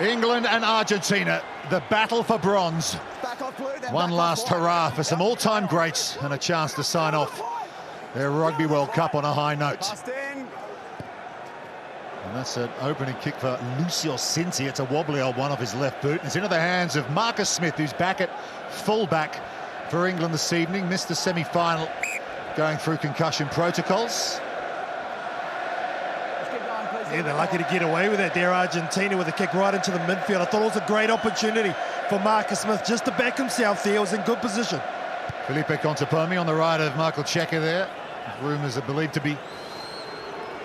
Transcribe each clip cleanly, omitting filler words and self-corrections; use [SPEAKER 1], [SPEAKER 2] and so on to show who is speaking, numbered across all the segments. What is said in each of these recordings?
[SPEAKER 1] England and Argentina, the battle for bronze. One last hurrah for some all-time greats and a chance to sign off their Rugby World Cup on a high note. And that's an opening kick for Lucio Cinti. It's a wobbly old one off his left boot. It's into the hands of Marcus Smith, who's back at full-back for England this evening. Missed the semi-final going through concussion protocols.
[SPEAKER 2] Yeah, they're lucky to get away with it there, Argentina, with a kick right into the midfield. I thought it was a great opportunity for Marcus Smith just to back himself there. He was in good position.
[SPEAKER 1] Felipe Contepomi on the right of Michael Cheika there. Rumours are believed to be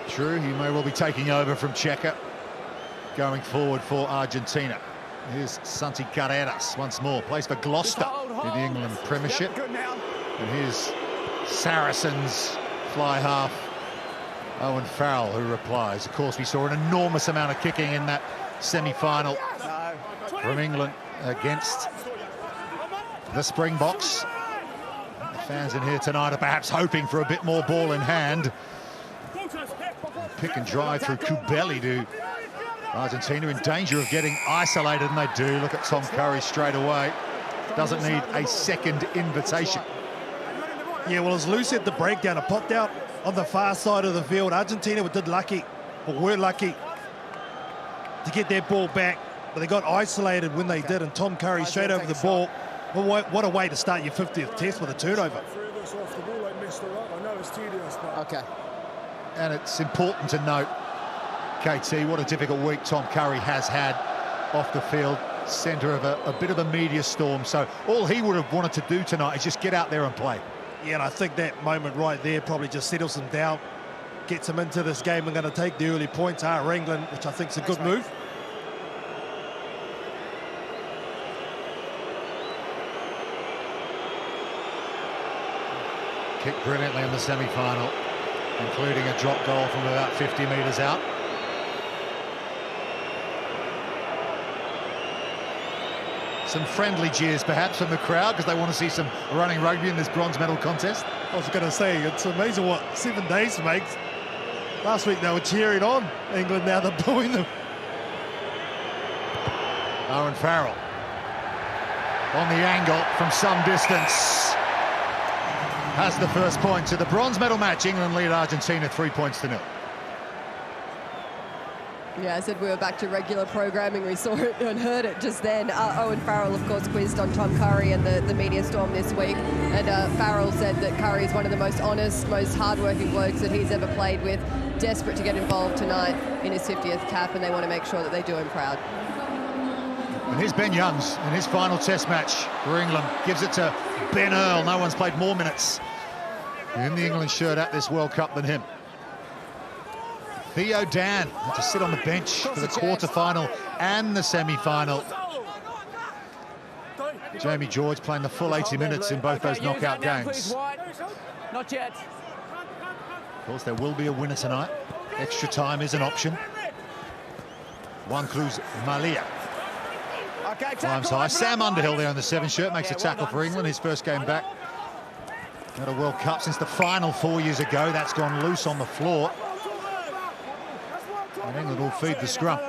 [SPEAKER 1] true. He may well be taking over from Cheika going forward for Argentina. Here's Santi Carreras once more. Plays for Gloucester in the England Premiership. And here's Saracens fly half Owen Farrell, who replies. Of course, we saw an enormous amount of kicking in that semi-final from England against the Springboks. The fans in here tonight are perhaps hoping for a bit more ball in hand. Pick and drive through Kubeli to Argentina, in danger of getting isolated, and they do. Look at Tom Curry straight away. Doesn't need a second invitation.
[SPEAKER 2] Yeah, well, as Lou said, the breakdown, it popped out on the far side of the field. Argentina were lucky to get their ball back, but they got isolated when they did, and Tom Curry straight over the ball. Well, what a way to start your 50th test with a turnover.
[SPEAKER 3] Okay.
[SPEAKER 1] And it's important to note, KT, what a difficult week Tom Curry has had off the field, centre of a bit of a media storm. So all he would have wanted to do tonight is just get out there and play.
[SPEAKER 2] Yeah, and I think that moment right there probably just settles him down, gets him into this game. We're going to take the early points, England, which I think is a good move.
[SPEAKER 1] Kicked brilliantly in the semi-final, including a drop goal from about 50 metres out. Some friendly jeers perhaps from the crowd because they want to see some running rugby in this bronze medal contest.
[SPEAKER 2] I was going to say, it's amazing what 7 days makes. Last week they were cheering on England, now they're booing them.
[SPEAKER 1] Owen Farrell on the angle from some distance has the first point to the bronze medal match. England lead Argentina 3-0.
[SPEAKER 4] Yeah, I said we were back to regular programming. We saw it and heard it just then. Owen Farrell, of course, quizzed on Tom Curry and the media storm this week. And Farrell said that Curry is one of the most honest, most hard-working blokes that he's ever played with. Desperate to get involved tonight in his 50th cap, and they want to make sure that they do him proud.
[SPEAKER 1] And here's Ben Youngs in his final test match for England. Gives it to Ben Earl. No one's played more minutes in the England shirt at this World Cup than him. Theo Dan had to sit on the bench for the quarter-final and the semi-final. Jamie George playing the full 80 minutes in both those knockout games.
[SPEAKER 3] Not yet.
[SPEAKER 1] Of course, there will be a winner tonight. Extra time is an option. Juan Cruz Malia climbs high. Sam Underhill there in the 7 shirt makes a tackle for England, his first game back at a World Cup since the final 4 years ago. That's gone loose on the floor. And England will feed the scrum.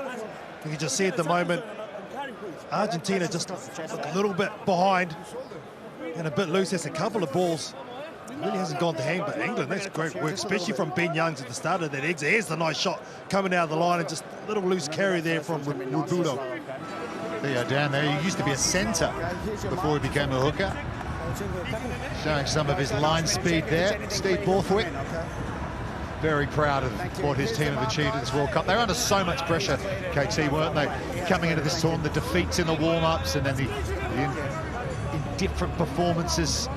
[SPEAKER 2] You can just see at the moment, Argentina just a little bit behind and a bit loose. There's a couple of balls. It really hasn't gone to hand, but England, that's great work, especially from Ben Youngs at the start of that exit. Here's the nice shot coming out of the line, and just a little loose carry there from Rubudo.
[SPEAKER 1] Theo down there. He used to be a centre before he became a hooker. Showing some of his line speed there. Steve Borthwick, very proud of what his team have achieved at this World Cup. They were under so much pressure, KT, weren't they? Coming into this tournament, the defeats in the warm-ups and then the indifferent performances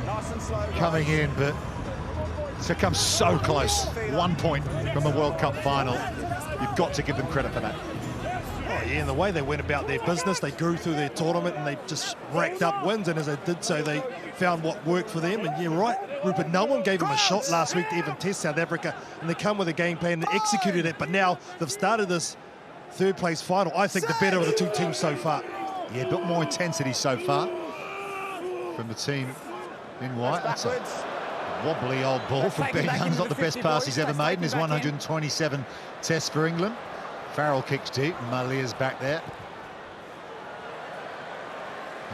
[SPEAKER 1] coming in, but to come so close, 1 point from a World Cup final, you've got to give them credit for that.
[SPEAKER 2] Oh yeah, and the way they went about their business, they grew through their tournament and they just racked up wins, and as they did so, they found what worked for them. And you're right, Rupert, no one gave them a shot last week to even test South Africa, and they come with a game plan and executed it. But now they've started this third place final. I think the better of the two teams so far.
[SPEAKER 1] Yeah, a bit more intensity so far from the team in white. That's a wobbly old ball from Ben Youngs, not the best pass he's ever made in his 127 tests for England. Farrell kicks deep, and Malia's back there.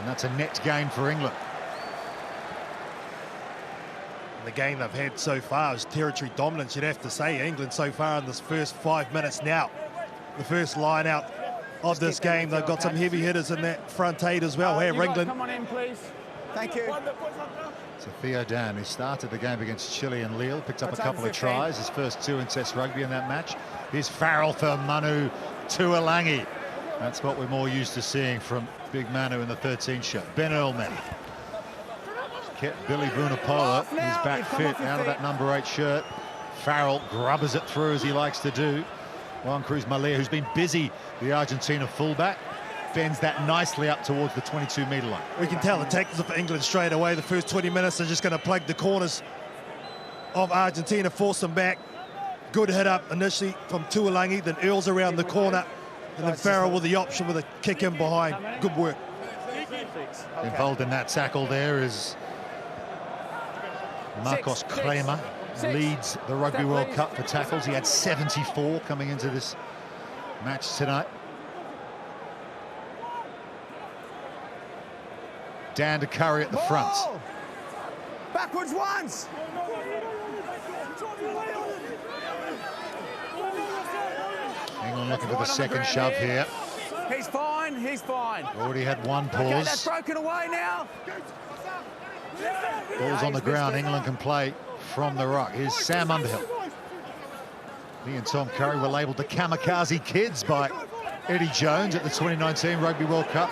[SPEAKER 1] And that's a net gain for England.
[SPEAKER 2] The game they've had so far is territory dominance, you'd have to say. England so far in this first 5 minutes now. The first line out of this game, they've got some heavy hitters in that front eight as well. Here, England.
[SPEAKER 3] Come on in, please. Thank you.
[SPEAKER 1] So Theo Dan, who started the game against Chile and Lille, picked up a couple of tries, his first 2 in Test rugby in that match. Here's Farrell for Manu Tuolangi. That's what we're more used to seeing from Big Manu in the 13 shirt. Ben Earl now. Kept Billy Vunipola, he's back fit out of that number 8 shirt. Farrell grubbers it through as he likes to do. Juan Cruz Malia, who's been busy, the Argentina fullback, bends that nicely up towards the 22-metre line.
[SPEAKER 2] We can tell the tactics of England straight away. The first 20 minutes are just going to plug the corners of Argentina, force them back. Good hit up initially from Tuolangi, then Earls around the corner, and then Farrell with the option with a kick in behind. Good work.
[SPEAKER 1] Involved in that tackle there is Marcos Kremer, leads the Rugby World Cup for tackles. He had 74 coming into this match tonight. Dan to Curry at the front.
[SPEAKER 3] Backwards once.
[SPEAKER 1] England looking for the second shove here.
[SPEAKER 3] He's fine, he's fine.
[SPEAKER 1] Already had one pause.
[SPEAKER 3] Okay, that's broken away now.
[SPEAKER 1] Ball's on the ground, England can play from the ruck. Here's Sam Underhill. He and Tom Curry were labelled the Kamikaze Kids by Eddie Jones at the 2019 Rugby World Cup.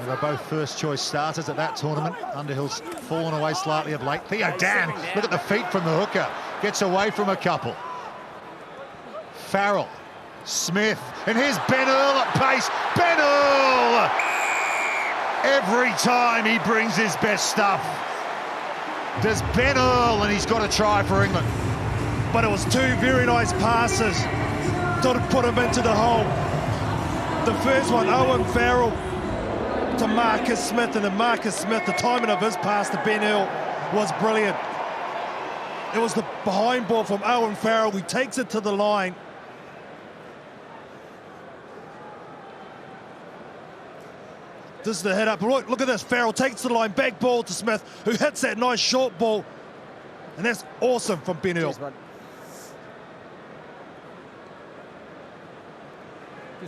[SPEAKER 1] They were both first-choice starters at that tournament. Underhill's fallen away slightly of late. Theo Dan, look at the feet from the hooker. Gets away from a couple. Farrell, Smith, and here's Ben Earl at pace. Ben Earl! Every time he brings his best stuff. Does Ben Earl, and he's got a try for England.
[SPEAKER 2] But it was 2 very nice passes to put him into the hole. The first one, Owen Farrell to Marcus Smith, and then Marcus Smith, the timing of his pass to Ben Earl was brilliant. It was the behind ball from Owen Farrell, who takes it to the line. This is the hit up. Look at this. Farrell takes the line, back ball to Smith, who hits that nice short ball. And that's awesome from Ben Earl.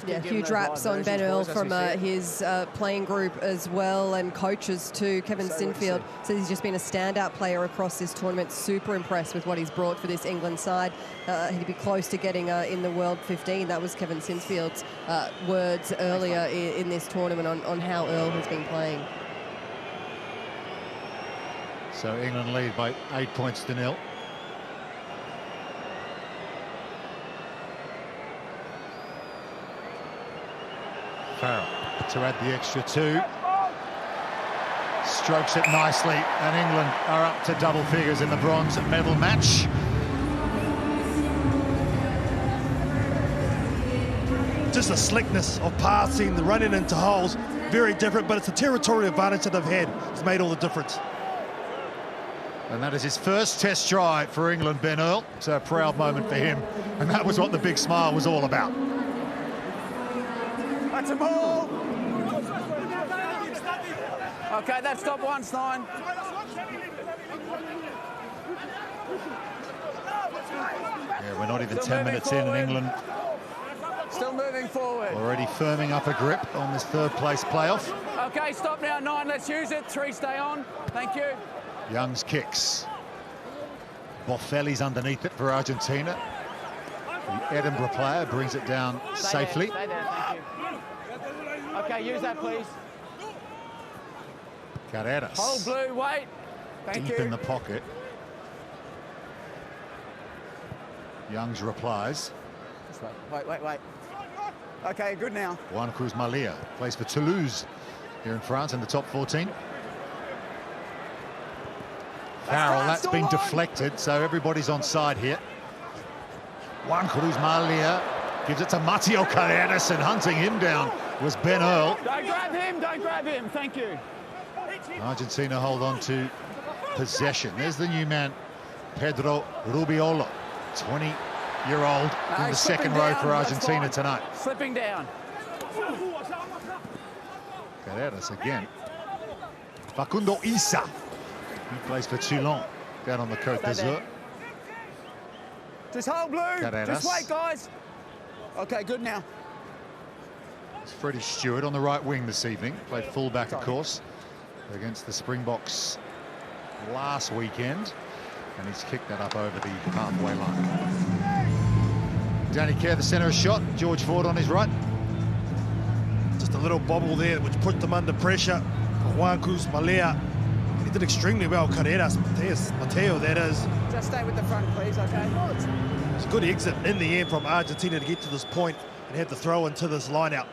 [SPEAKER 4] Yeah, huge raps on Ben Earl from his playing group as well, and coaches too. Kevin Sinfield says he's just been a standout player across this tournament. Super impressed with what he's brought for this England side. He'd be close to getting in the World 15. That was Kevin Sinfield's words earlier in this tournament on how Earl has been playing.
[SPEAKER 1] So England lead by 8 points to 0. Farrell to add the extra 2. Strokes it nicely, and England are up to double figures in the bronze medal match.
[SPEAKER 2] Just the slickness of passing, the running into holes, very different, but it's a territorial advantage that they've had. It's made all the difference.
[SPEAKER 1] And that is his first test try for England, Ben Earl. It's a proud moment for him, and that was what the big smile was all about.
[SPEAKER 3] That's a ball. Okay, that stopped once, 9.
[SPEAKER 1] Yeah, we're not even 10 minutes in, and England
[SPEAKER 3] still moving forward.
[SPEAKER 1] Already firming up a grip on this third-place playoff.
[SPEAKER 3] Okay, stop now, 9. Let's use it. 3, stay on. Thank you.
[SPEAKER 1] Young's kicks. Boffelli's underneath it for Argentina. The Edinburgh player brings it down safely.
[SPEAKER 3] Stay there, thank you. Okay, use that, please.
[SPEAKER 1] Carreras.
[SPEAKER 3] Hold blue, wait. Thank you.
[SPEAKER 1] Deep in the pocket. Young's replies.
[SPEAKER 3] Wait. Okay, good now.
[SPEAKER 1] Juan Cruz Malia plays for Toulouse here in France in the top 14. Farrell, that's been deflected, so everybody's on side here. Juan Cruz Malia gives it to Matteo Carreras, and hunting him down was Ben Earl.
[SPEAKER 3] Don't grab him, thank you.
[SPEAKER 1] Argentina hold on to possession. There's the new man, Pedro Rubiolo, 20-year-old in the second row for Argentina tonight.
[SPEAKER 3] Slipping down.
[SPEAKER 1] Carreras again. Facundo Issa. He plays for Toulon down on the Côte d'Azur.
[SPEAKER 3] Just hold blue.
[SPEAKER 1] Carreras.
[SPEAKER 3] Just wait, guys. Okay, good now.
[SPEAKER 1] It's Freddie Stewart on the right wing this evening. Played fullback, of course, against the Springboks last weekend. And he's kicked that up over the halfway line. Danny Kerr, the centre of shot. George Ford on his right.
[SPEAKER 2] Just a little bobble there, which put them under pressure. Juan Cruz Malea. He did extremely well. Carreras, Mateo, that is.
[SPEAKER 3] Just stay with the front, please, okay?
[SPEAKER 2] It's a good exit in the end from Argentina to get to this point and have to throw into this line out.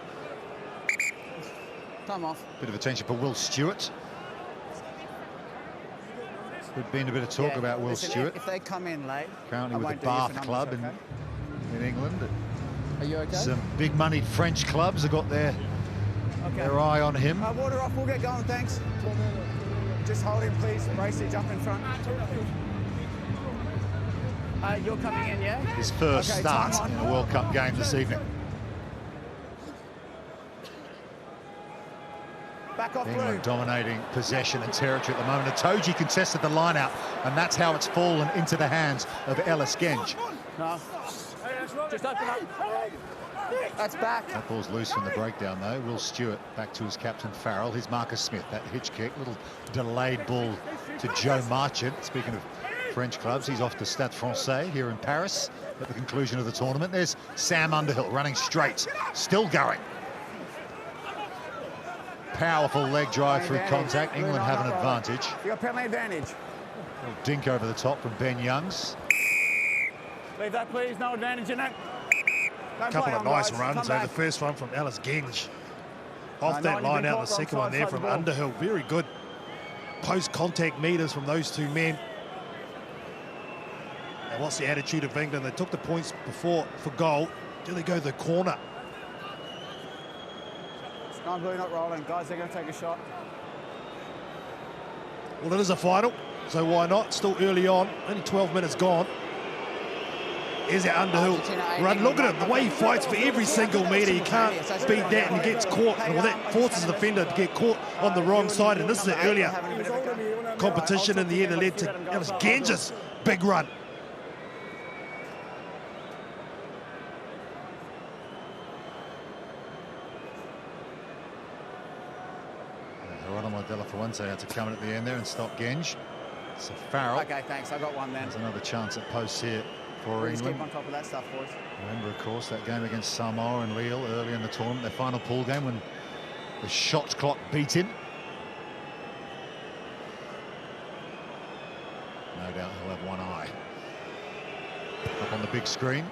[SPEAKER 3] Time off.
[SPEAKER 1] Bit of attention for Will Stewart. There's been a bit of talk about Will Stewart.
[SPEAKER 3] If they come in late,
[SPEAKER 1] Currently with the Bath club in England.
[SPEAKER 3] Are you okay?
[SPEAKER 1] Some big moneyed French clubs have got their eye on him.
[SPEAKER 3] Water off, we'll get going, thanks. Just hold him, please. Bracey, jump in front. You're coming in, yeah?
[SPEAKER 1] His first start in a World Cup game this evening.
[SPEAKER 3] Back off,
[SPEAKER 1] England dominating possession and territory at the moment. Itoje contested the line out, and that's how it's fallen into the hands of Ellis Genge.
[SPEAKER 3] No. Just open up. That's back.
[SPEAKER 1] That ball's loose from the breakdown, though. Will Stewart back to his captain Farrell. Here's Marcus Smith. That hitch kick, little delayed ball to Joe Marchant. Speaking of French clubs, he's off to Stade Francais here in Paris at the conclusion of the tournament. There's Sam Underhill running straight, still going. Powerful leg drive through contact. England have an advantage.
[SPEAKER 3] You got penalty advantage.
[SPEAKER 1] Little dink over the top from Ben Youngs.
[SPEAKER 3] Leave that, please. No advantage in it.
[SPEAKER 2] A couple of nice runs. The first one from Ellis Genge. Off that line out, the second one there from Underhill. Very good post-contact meters from those two men. And what's the attitude of England? They took the points before for goal. Do they go to the corner?
[SPEAKER 3] Sky blue not rolling. Guys, they're going to take a shot.
[SPEAKER 2] Well, it is a final, so why not? Still early on. Only 12 minutes gone. Here's our Underhill run. Look at him, the way he fights for every single metre. He can't beat that and he gets caught. Well, that forces the defender to get caught on the wrong side. And this is an earlier competition in the end that led to Ellis Genge's big run.
[SPEAKER 1] Geronimo De La Fuente had to come in at the end there and stop Genge. So Farrell.
[SPEAKER 3] Okay, thanks. I got one then.
[SPEAKER 1] There's another chance at post here for
[SPEAKER 3] We'll
[SPEAKER 1] England.
[SPEAKER 3] keep on top of that stuff, boys.
[SPEAKER 1] Remember, of course, that game against Samoa and Lille early in the tournament, their final pool game when the shot clock beat him. No doubt he'll have one eye up on the big screen.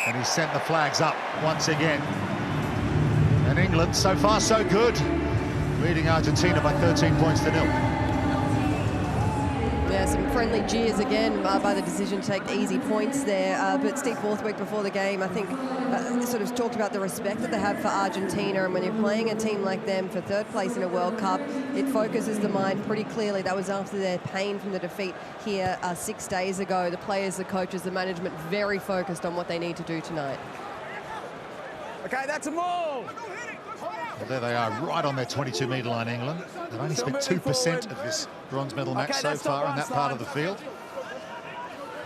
[SPEAKER 1] And he sent the flags up once again. And England, so far so good, leading Argentina by 13 points to 0.
[SPEAKER 4] Yeah, some friendly jeers again by the decision to take easy points there. But Steve Borthwick before the game, I think, sort of talked about the respect that they have for Argentina. And when you're playing a team like them for third place in a World Cup, it focuses the mind pretty clearly. That was after their pain from the defeat here 6 days ago. The players, the coaches, the management, very focused on what they need to do tonight.
[SPEAKER 3] Okay, that's a move.
[SPEAKER 1] Well, there they are, right on their 22-metre line, England. They've only spent 2% of this bronze medal match so far in that part of the field.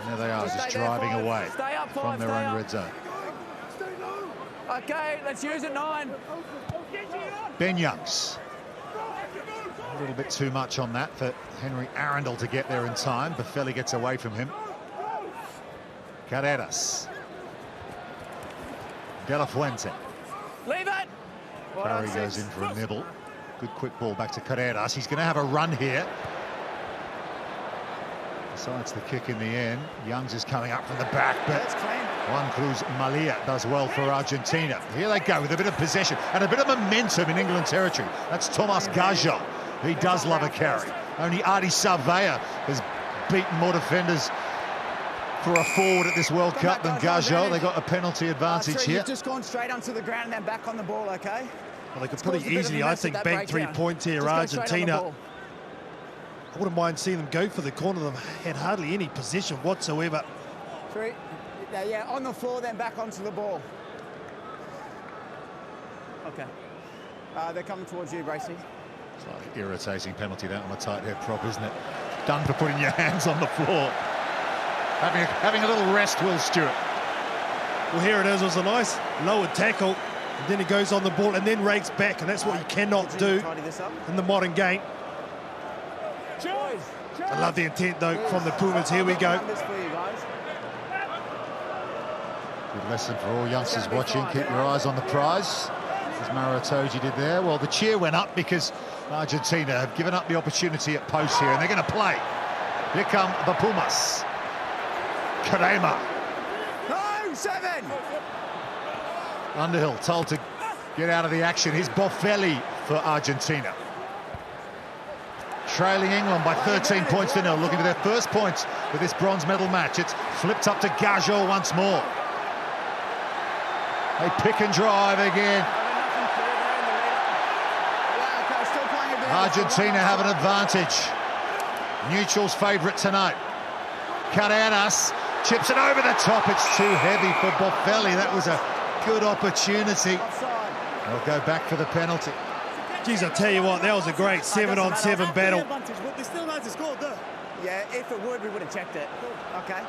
[SPEAKER 1] And there they are, just driving away from their own red zone.
[SPEAKER 3] Okay, let's use it, 9.
[SPEAKER 1] Ben Youngs. A little bit too much on that for Henry Arundel to get there in time. Buffelli gets away from him. Carreras. De La Fuente.
[SPEAKER 3] Leave it.
[SPEAKER 1] Barry goes in for a nibble. Good quick ball back to Carreras. He's going to have a run here. Besides the kick in the end, Youngs is coming up from the back, but Juan Cruz Malea does well for Argentina. Here they go with a bit of possession and a bit of momentum in England territory. That's Thomas Gajot. He does love a carry. Only Adi Sarvea has beaten more defenders for a forward at this World Cup than Gajot. They got a penalty advantage here.
[SPEAKER 3] You've just gone straight onto the ground and then back on the ball, okay?
[SPEAKER 2] Well, they could pretty easily, I think, bank 3 points here, Argentina. I wouldn't mind seeing them go for the corner. They had hardly any possession whatsoever.
[SPEAKER 3] 3. Yeah, on the floor, then back onto the ball. Okay. They're coming towards you, Bracey.
[SPEAKER 1] It's like an irritating penalty that on a tight head prop, isn't it? Done for putting your hands on the floor. Having a little rest, Will Stewart.
[SPEAKER 2] Well, here it is. It was a nice lowered tackle. And then he goes on the ball and then rakes back, and that's what you cannot do in the modern game. I love the intent, though, from the Pumas. Here we go.
[SPEAKER 1] Good lesson for all youngsters watching. Keep your eyes on the prize, as Maratoji did there. Well, the cheer went up because Argentina have given up the opportunity at post here, and they're going to play. Here come the Pumas. Crema.
[SPEAKER 3] No, 7!
[SPEAKER 1] Underhill told to get out of the action. Here's Boffelli for Argentina. Trailing England by 13 points to 0, looking for their first points with this bronze medal match. It's flipped up to Gajo once more. They pick and drive again. Argentina have an advantage. Neutrals favourite tonight. Cadenas chips it over the top. It's too heavy for Boffelli. That was a good opportunity. They'll go back for the penalty.
[SPEAKER 2] Geez, I tell you what, that was a great 7-on-7 battle.
[SPEAKER 3] Yeah, if it would, we would have checked it. Okay.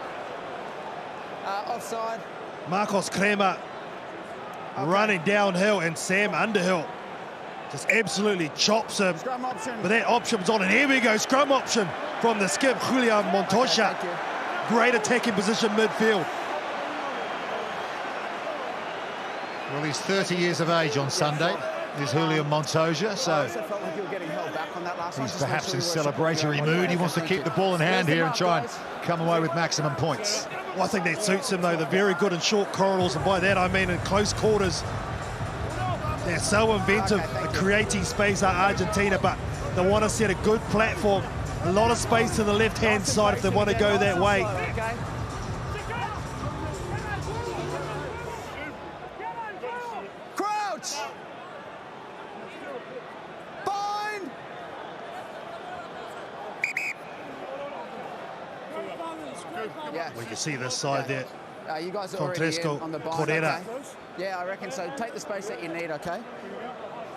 [SPEAKER 3] Offside.
[SPEAKER 2] Marcos Crema running downhill, and Sam Underhill just absolutely chops him.
[SPEAKER 3] Scrum option.
[SPEAKER 2] But that option's on, and here we go, scrum option from the skip, Julian Montoya. Great attacking position midfield.
[SPEAKER 1] Well, he's 30 years of age on Sunday. Is Julian Montoya, so he's perhaps in celebratory mood. He wants to keep the ball in hand here and try and come away with maximum points.
[SPEAKER 2] Well, I think that suits him, though. They're very good in short corridors, and by that I mean in close quarters. They're so inventive at creating space at Argentina, but they want to set a good platform. A lot of space to the left-hand side if they want to go that way.
[SPEAKER 3] Crouch! Bind! Yeah.
[SPEAKER 2] We can see this side there.
[SPEAKER 3] You guys are already in on the bind,
[SPEAKER 2] Correa.
[SPEAKER 3] okay? Yeah, I reckon so. Take the space that you need, okay?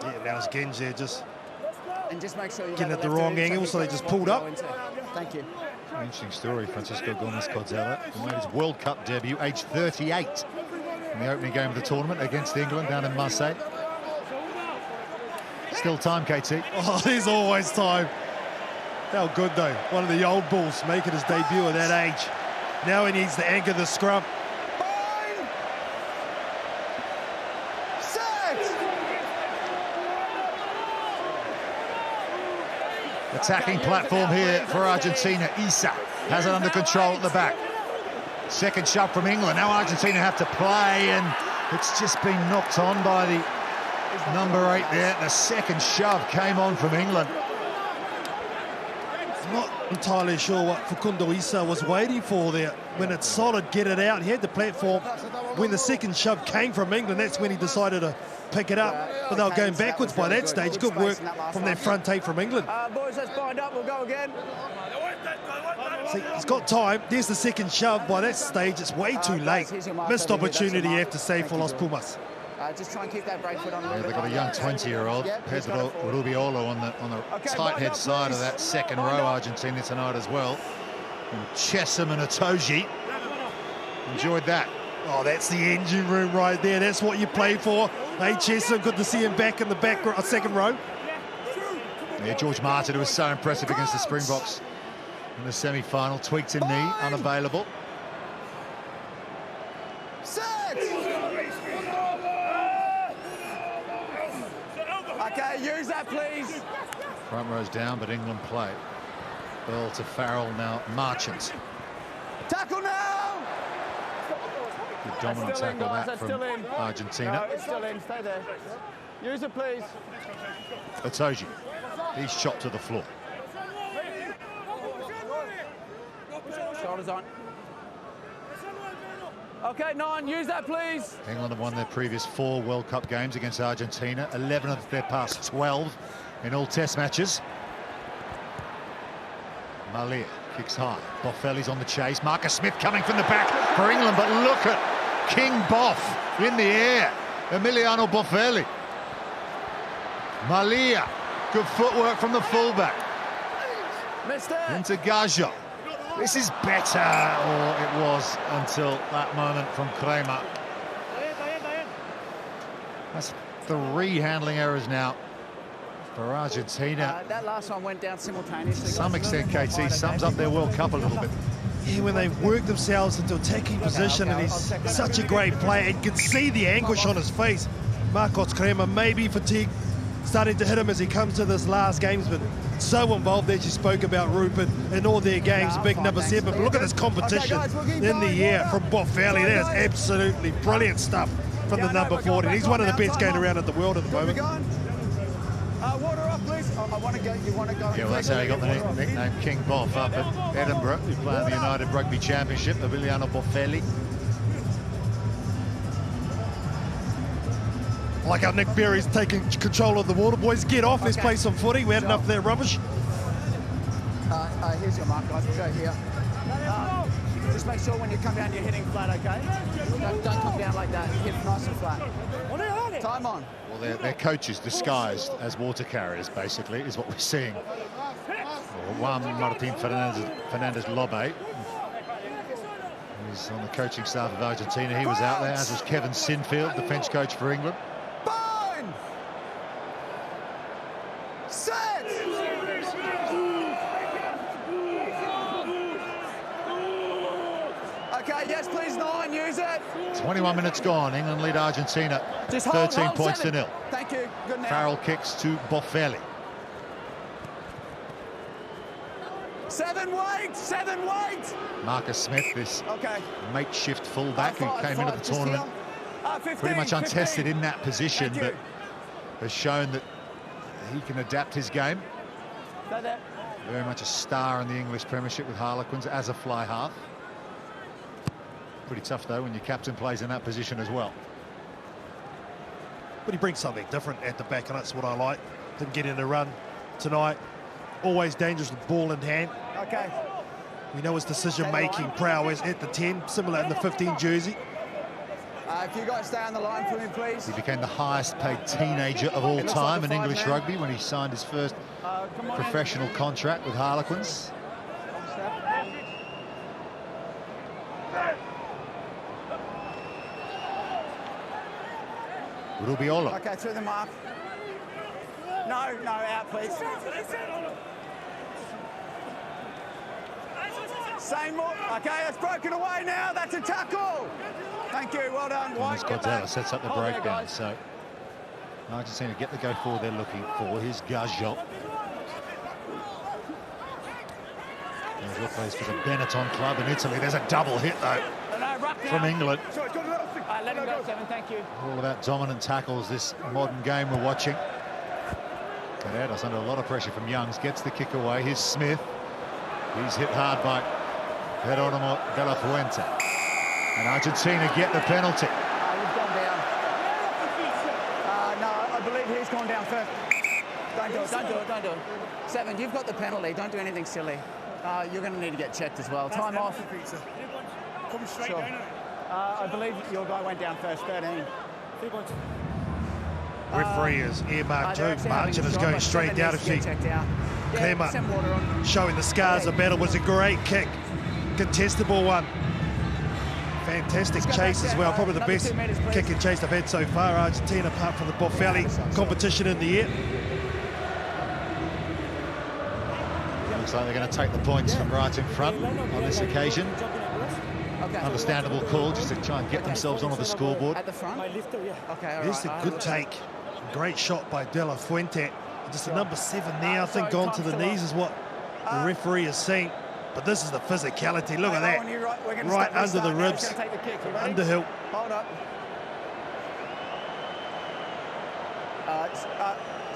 [SPEAKER 2] Yeah, that was Genj there, just
[SPEAKER 3] and just make sure you
[SPEAKER 2] getting at the wrong angle, so they just pulled up.
[SPEAKER 3] Thank you.
[SPEAKER 1] Interesting story, Francisco Gomez-Codzella, who made his World Cup debut, age 38, in the opening game of the tournament against England down in Marseille. Still time, KT.
[SPEAKER 2] Oh, there's always time. How good, though. One of the old bulls making his debut at that age. Now he needs to anchor the scrum.
[SPEAKER 1] Attacking platform here for Argentina. Isa has it under control at the back. Second shove from England. Now Argentina have to play, and it's just been knocked on by the number 8 there. The second shove came on from England.
[SPEAKER 2] I'm not entirely sure what Facundo Isa was waiting for there. When it's solid, get it out. He had the platform. When the second shove came from England, that's when he decided to pick it up. But they were going backwards by that stage. Good work from that front 8 from England.
[SPEAKER 3] Boys, let's bind up. We'll go again.
[SPEAKER 2] See, he's got time. There's the second shove. By that stage, it's way too late. Missed opportunity, you have to say, for Los Pumas.
[SPEAKER 3] Just try and keep that break foot on.
[SPEAKER 1] Yeah, they've got a young 20-year-old, Pedro Rubiolo, on the tight head side of that second row, Argentina tonight as well. And Chesham and Itoji enjoyed that.
[SPEAKER 2] Oh, that's the engine room right there. That's what you play for. Hey, Chesham, good to see him back in the second row.
[SPEAKER 1] Yeah, George Martin, who was so impressive against the Springboks in the semi-final, tweaked a knee, unavailable.
[SPEAKER 3] Okay, use that, please.
[SPEAKER 1] Front row's down, but England play. Ball to Farrell now. Marchant.
[SPEAKER 3] Tackle now!
[SPEAKER 1] Good dominant tackle that from Argentina.
[SPEAKER 3] No, it's still in. Stay there. Use it, please.
[SPEAKER 1] Itoji. He's chopped to the floor.
[SPEAKER 3] Shoulders on. Okay, 9, use that, please.
[SPEAKER 1] England have won their previous 4 World Cup games against Argentina, 11 of their past 12 in all Test matches. Malia kicks high. Boffelli's on the chase. Marcus Smith coming from the back for England, but look at King Boff in the air. Emiliano Boffelli. Malia, good footwork from the fullback. Into Gajo. This is better, or it was until that moment from Kramer. That's 3 handling errors now for Argentina.
[SPEAKER 5] That last one went down simultaneously.
[SPEAKER 1] To some extent, KT sums up their World Cup a little bit.
[SPEAKER 2] Yeah, when they work themselves into attacking position, and he's such a great player, and you can see the anguish on his face. Marcos Kramer may be fatigued, starting to hit him as he comes to this last game. He's been so involved, as you spoke about, Rupert, in all their games, big number 7. But look at this competition in the air from Boffelli. That is absolutely brilliant stuff from the number 40. He's one of the best going around at the world at the moment.
[SPEAKER 3] Water up, please. I want to go. You want to go?
[SPEAKER 1] Yeah, well, that's how he got the nickname King Boff up at Edinburgh. He's playing the United Rugby Championship, Emiliano Boffelli.
[SPEAKER 2] Like how Nick Berry's taking control of the water. Boys, get off. Let's play some footy. We had enough of that rubbish.
[SPEAKER 5] Here's your mark, guys. We'll go here. Just make sure when you come down, you're hitting flat, okay? Don't come down like that. Hit nice and flat. Time on.
[SPEAKER 1] Well, they're coaches disguised as water carriers, basically, is what we're seeing. Well, Juan Martín Fernandez Lobe. He's on the coaching staff of Argentina. He was out there, as was Kevin Sinfield, the French coach for England.
[SPEAKER 3] Bind! Set! Okay, yes, please, 9, use it.
[SPEAKER 1] 21 minutes gone. England lead Argentina 13 points to 0.
[SPEAKER 3] Thank you. Good now.
[SPEAKER 1] Farrell kicks to Boffelli.
[SPEAKER 3] 7 weight, 7 weight.
[SPEAKER 1] Marcus Smith, this makeshift fullback who came into the tournament
[SPEAKER 3] 15,
[SPEAKER 1] pretty much untested
[SPEAKER 3] 15.
[SPEAKER 1] in that position, but has shown that he can adapt his game. Very much a star in the English Premiership with Harlequins as a fly half. Pretty tough, though, when your captain plays in that position as well.
[SPEAKER 2] But he brings something different at the back, and that's what I like. Didn't get in a run tonight. Always dangerous with ball in hand.
[SPEAKER 3] Okay.
[SPEAKER 2] We know his decision-making prowess at the 10, similar in the 15 jersey.
[SPEAKER 3] If you guys stay on the line for me, please.
[SPEAKER 1] He became the highest-paid teenager of all time in English rugby when he signed his first professional contract with Harlequins. Rubiolo.
[SPEAKER 3] Okay, through the mark. No, out, please. Same more. Okay, it's broken away now. That's a tackle. Thank you. Well done.
[SPEAKER 1] Thomas Cordella sets up the breakdown. So Argentina get the go forward they're looking for. Here's Gajo. Gajo plays for the Benetton club in Italy. There's a double hit, though, from England.
[SPEAKER 5] Let him go, 7, thank you.
[SPEAKER 1] All about dominant tackles, this modern game we're watching. Carreras under a lot of pressure from Youngs, gets the kick away. Here's Smith. He's hit hard by Geronimo de la Fuente. And Argentina get the penalty.
[SPEAKER 5] You've gone down.
[SPEAKER 3] No, I believe he's gone down first.
[SPEAKER 5] Don't do it. 7, you've got the penalty. Don't do anything silly. You're going to need to get checked as well. Time off. Sure. I believe your guy went down first, 13.
[SPEAKER 2] Referee is earmarked too. Marching is going straight down. If she came up, showing the scars of battle. Was a great kick. Contestable one. Fantastic chase as well. Probably the best kick and chase I've had so far. Argentina, apart from the Boffelli competition in the air.
[SPEAKER 1] Looks like they're going to take the points from right in front on this occasion. Understandable call, just to try and get themselves onto the scoreboard.
[SPEAKER 5] At the front?
[SPEAKER 2] There's a good take. Great shot by De La Fuente. Just a number 7 there, I think, gone to the knees is what the referee has seen. But this is the physicality. Look at that. Right under the ribs. Underhill.
[SPEAKER 3] Hold up.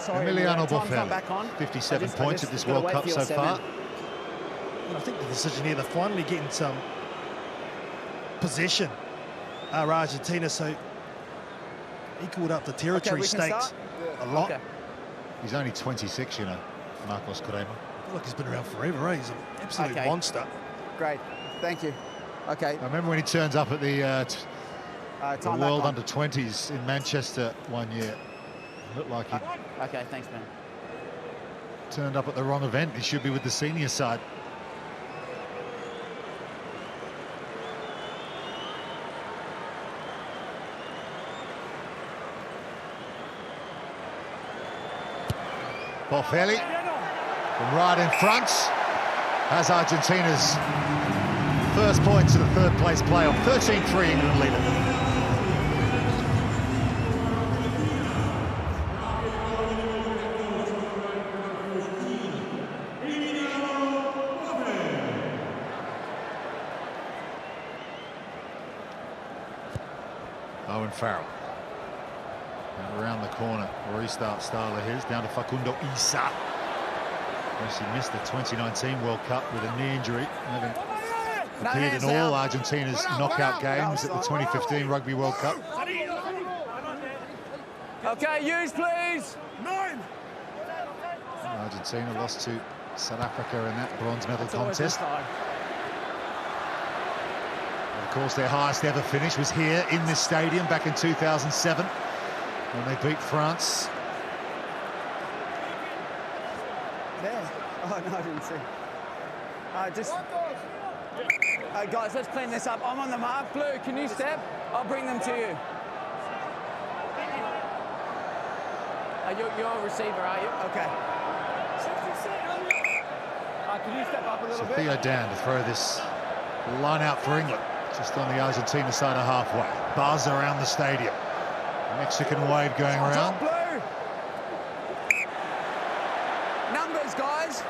[SPEAKER 1] Emiliano Boffelli, 57 points at this World Cup so far.
[SPEAKER 2] And I think the decision here, they're finally getting some possession. Argentina, so equaled up the territory stakes a lot.
[SPEAKER 1] He's only 26, you know, Marcos Kramer.
[SPEAKER 2] I feel like he's been around forever, eh? He's an absolute monster.
[SPEAKER 5] Great, thank you. Okay.
[SPEAKER 1] I remember when he turns up at the World Under-20s in Manchester one year. It looked like he'd
[SPEAKER 5] Okay, thanks, man.
[SPEAKER 1] Turned up at the wrong event. He should be with the senior side. Boffelli from right in front has Argentina's first points of the third place playoff. 13-3 England leader. Owen Farrell. And around the corner, restart style of his, down to Facundo Isa. He missed the 2019 World Cup with a knee injury, having appeared in all Argentina's knockout games at the 2015 Rugby World Cup.
[SPEAKER 5] Okay, use please.
[SPEAKER 3] 9.
[SPEAKER 1] Argentina lost to South Africa in that bronze medal contest. Of course, their highest ever finish was here in this stadium back in 2007 when they beat France.
[SPEAKER 5] There. Oh, no, I didn't see. Guys, let's clean this up. I'm on the mark. Blue, can you step? I'll bring them to you. You're a receiver, are you? Okay. Can you step up a little bit?
[SPEAKER 1] Theo Dan to throw this line out for England, just on the Argentina side of halfway. Buzz around the stadium. Mexican wave going around.
[SPEAKER 5] Blue. Numbers, guys.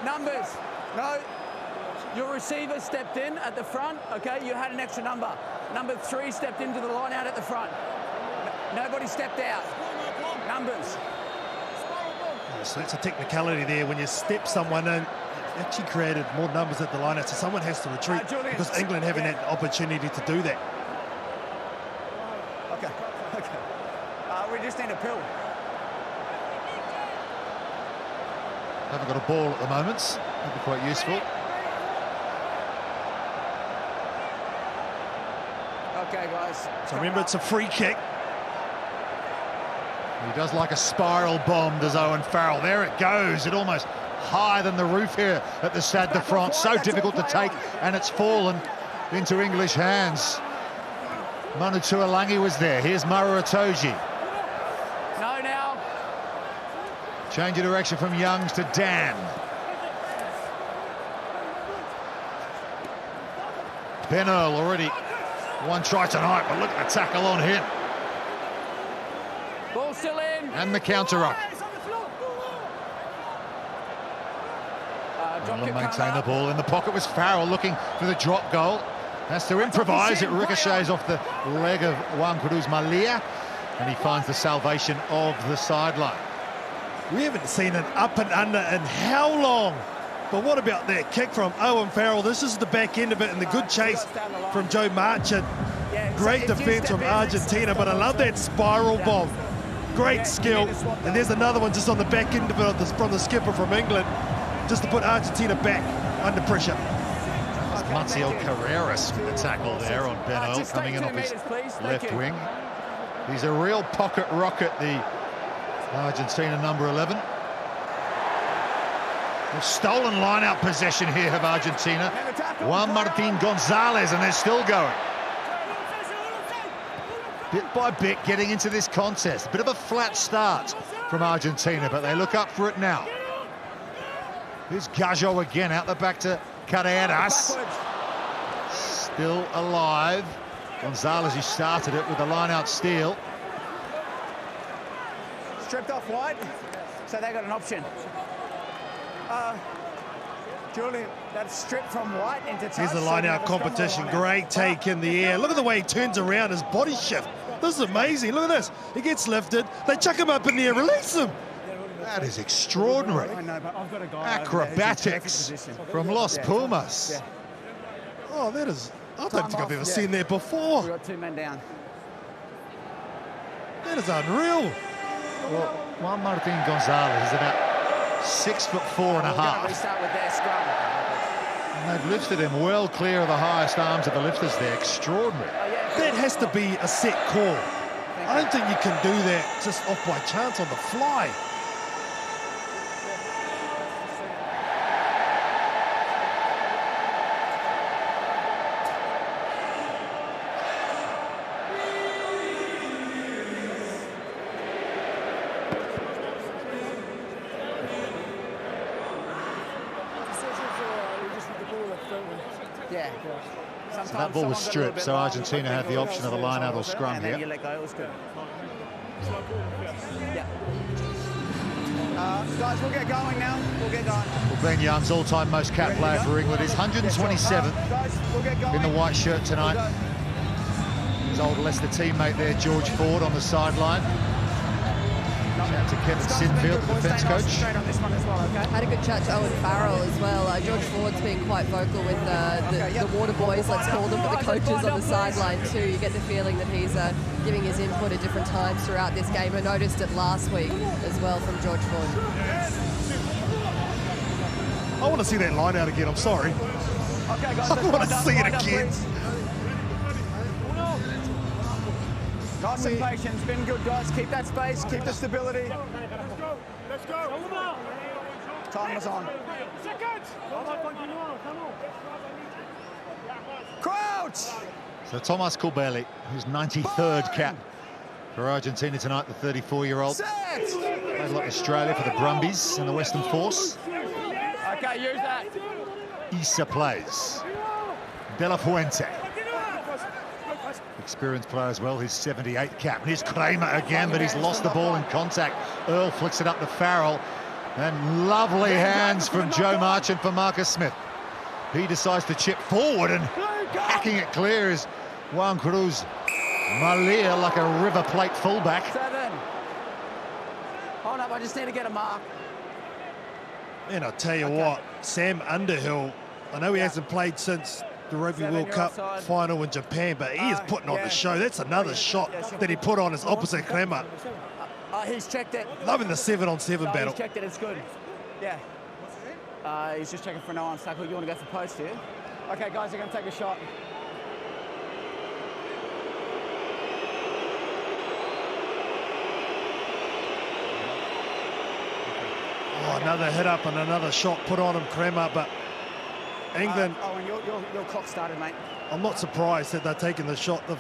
[SPEAKER 5] Numbers. No. Your receiver stepped in at the front. Okay, you had an extra number. Number 3 stepped into the line out at the front. Nobody stepped out. Numbers.
[SPEAKER 2] So that's a technicality there. When you step someone in, it actually created more numbers at the line out, so someone has to retreat because England having that opportunity to do that.
[SPEAKER 5] Okay. We just need a pill.
[SPEAKER 1] Haven't got a ball at the moment. That'd be quite useful.
[SPEAKER 5] Okay, guys.
[SPEAKER 2] So remember, it's a free kick.
[SPEAKER 1] He does like a spiral bomb, does Owen Farrell. There it goes. It almost higher than the roof here at the Stade de France. So difficult to take, and it's fallen into English hands. Manu Tuolangi was there. Here's Mara Itoje.
[SPEAKER 5] No, now.
[SPEAKER 1] Change of direction from Youngs to Dan. Ben Earl already one try tonight, but look at the tackle on him.
[SPEAKER 5] Ball still in.
[SPEAKER 1] And the counter-up. England maintain the ball. In the pocket was Farrell looking for the drop goal. Has to improvise. It ricochets off the leg of Juan Cruz Malia, and he finds the salvation of the sideline.
[SPEAKER 2] We haven't seen an up and under in how long? But what about that kick from Owen Farrell? This is the back end of it, and the good chase from Joe Marchant. Great defence from Argentina, but I love that spiral bomb. Great skill. And there's another one just on the back end of it from the skipper from England, just to put Argentina back under pressure.
[SPEAKER 1] Maciel Carreras with the tackle there on Ben Earl, coming in off his left wing. He's a real pocket rocket, the Argentina number 11. A stolen line-out possession here of Argentina. Juan Martín González, and they're still going. Bit by bit getting into this contest. A bit of a flat start from Argentina, but they look up for it now. Here's Gajo again, out the back to Carreras. Still alive. González, who started it with a line-out steal.
[SPEAKER 5] Stripped off wide, so they got an option. Julian, that's stripped from white into touch.
[SPEAKER 2] Here's the line-out competition. Great take in the air. Look at the way he turns around, his body shift. This is amazing. Look at this. He gets lifted. They chuck him up in the air, release him.
[SPEAKER 1] That is extraordinary.
[SPEAKER 5] I know, but I've got a guy
[SPEAKER 1] Acrobatics from Los Pumas.
[SPEAKER 5] Yeah.
[SPEAKER 2] Oh, that is... I don't think I've ever seen that before.
[SPEAKER 5] We've got 2 men down.
[SPEAKER 2] That is unreal.
[SPEAKER 1] Well, Juan Martín González is about 6'4.5".
[SPEAKER 5] Restart with their scrum.
[SPEAKER 1] And they've lifted him well clear of the highest arms of the lifters there. Extraordinary.
[SPEAKER 2] That has to be a set call. I don't think you can do that just off by chance on the fly.
[SPEAKER 5] Yeah.
[SPEAKER 1] So that ball was stripped, so Argentina had the option of a line-out or scrum here.
[SPEAKER 5] You let go, it was good. Yeah. Guys, we'll get going now. We'll get going.
[SPEAKER 1] Well, Ben Young's all-time most capped player for England is 127th
[SPEAKER 5] Guys, we'll get going.
[SPEAKER 1] in the white shirt tonight. His old Leicester teammate there, George Ford, on the sideline. Shout out to Kevin Sinfield, the defence coach.
[SPEAKER 4] Had a good chat to Owen Farrell as well. George Ford's been quite vocal with the water boys, let's call them, but the coaches on the sideline too. You get the feeling that he's giving his input at different times throughout this game. I noticed it last week as well from George Ford.
[SPEAKER 2] I want to see that line out again, I'm sorry.
[SPEAKER 5] Okay, guys,
[SPEAKER 2] I want to see it again.
[SPEAKER 5] Nice and patience, been good, guys. Keep that space, keep the stability.
[SPEAKER 6] Let's go.
[SPEAKER 5] Time is on. Crouch!
[SPEAKER 1] So Thomas Corbelli, his 93rd cap for Argentina tonight, the 34-year-old.
[SPEAKER 5] Set!
[SPEAKER 1] Played like Australia for the Brumbies in the Western Force.
[SPEAKER 5] Okay, use that.
[SPEAKER 1] Issa plays. De La Fuente. Experienced player as well, his 78th cap. And here's Kramer again, but he's lost the ball in contact. Earl flicks it up to Farrell. And lovely hands from Joe Marchant for Marcus Smith. He decides to chip forward, and hacking it clear is Juan Cruz Malia, like a River Plate fullback.
[SPEAKER 5] 7. Hold up, I just need to get a mark.
[SPEAKER 2] And I'll tell you what, Sam Underhill, I know he hasn't played since the Rugby World Cup final in Japan, but he is putting on the show. That's another shot that he put on his opposite Kremer.
[SPEAKER 5] He's checked it.
[SPEAKER 2] Loving the 7-on-7 battle.
[SPEAKER 5] He's checked it, it's good. Yeah. He's just checking for no on tackle. You want to go for post here? Okay, guys, they're going to take a shot.
[SPEAKER 2] Oh, another hit up and another shot put on him, Kremer, but England...
[SPEAKER 5] Owen, your clock started, mate.
[SPEAKER 2] I'm not surprised that they're taking the shot. You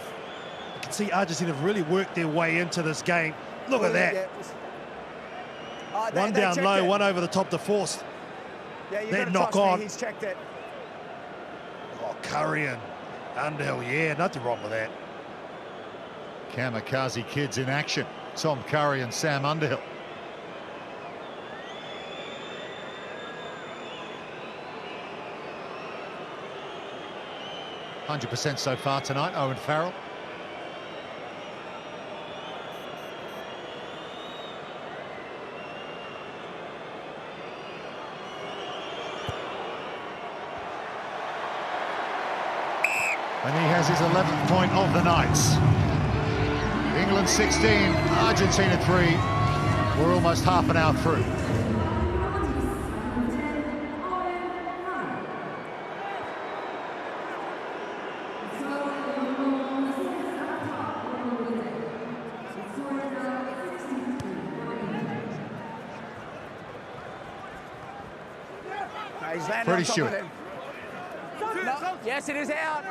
[SPEAKER 2] can see Argentina have really worked their way into this game. Look at that. One down low, one over the top to Forst.
[SPEAKER 5] Yeah, you
[SPEAKER 2] that knock on.
[SPEAKER 5] He's checked it.
[SPEAKER 2] Oh, Curry and Underhill, yeah, nothing wrong with that.
[SPEAKER 1] Kamikaze kids in action. Tom Curry and Sam Underhill. %100% so far tonight, Owen Farrell. And he has his 11th point of the night. England 16, Argentina 3. We're almost half an hour through. Pretty sure.
[SPEAKER 5] No, yes, it is out.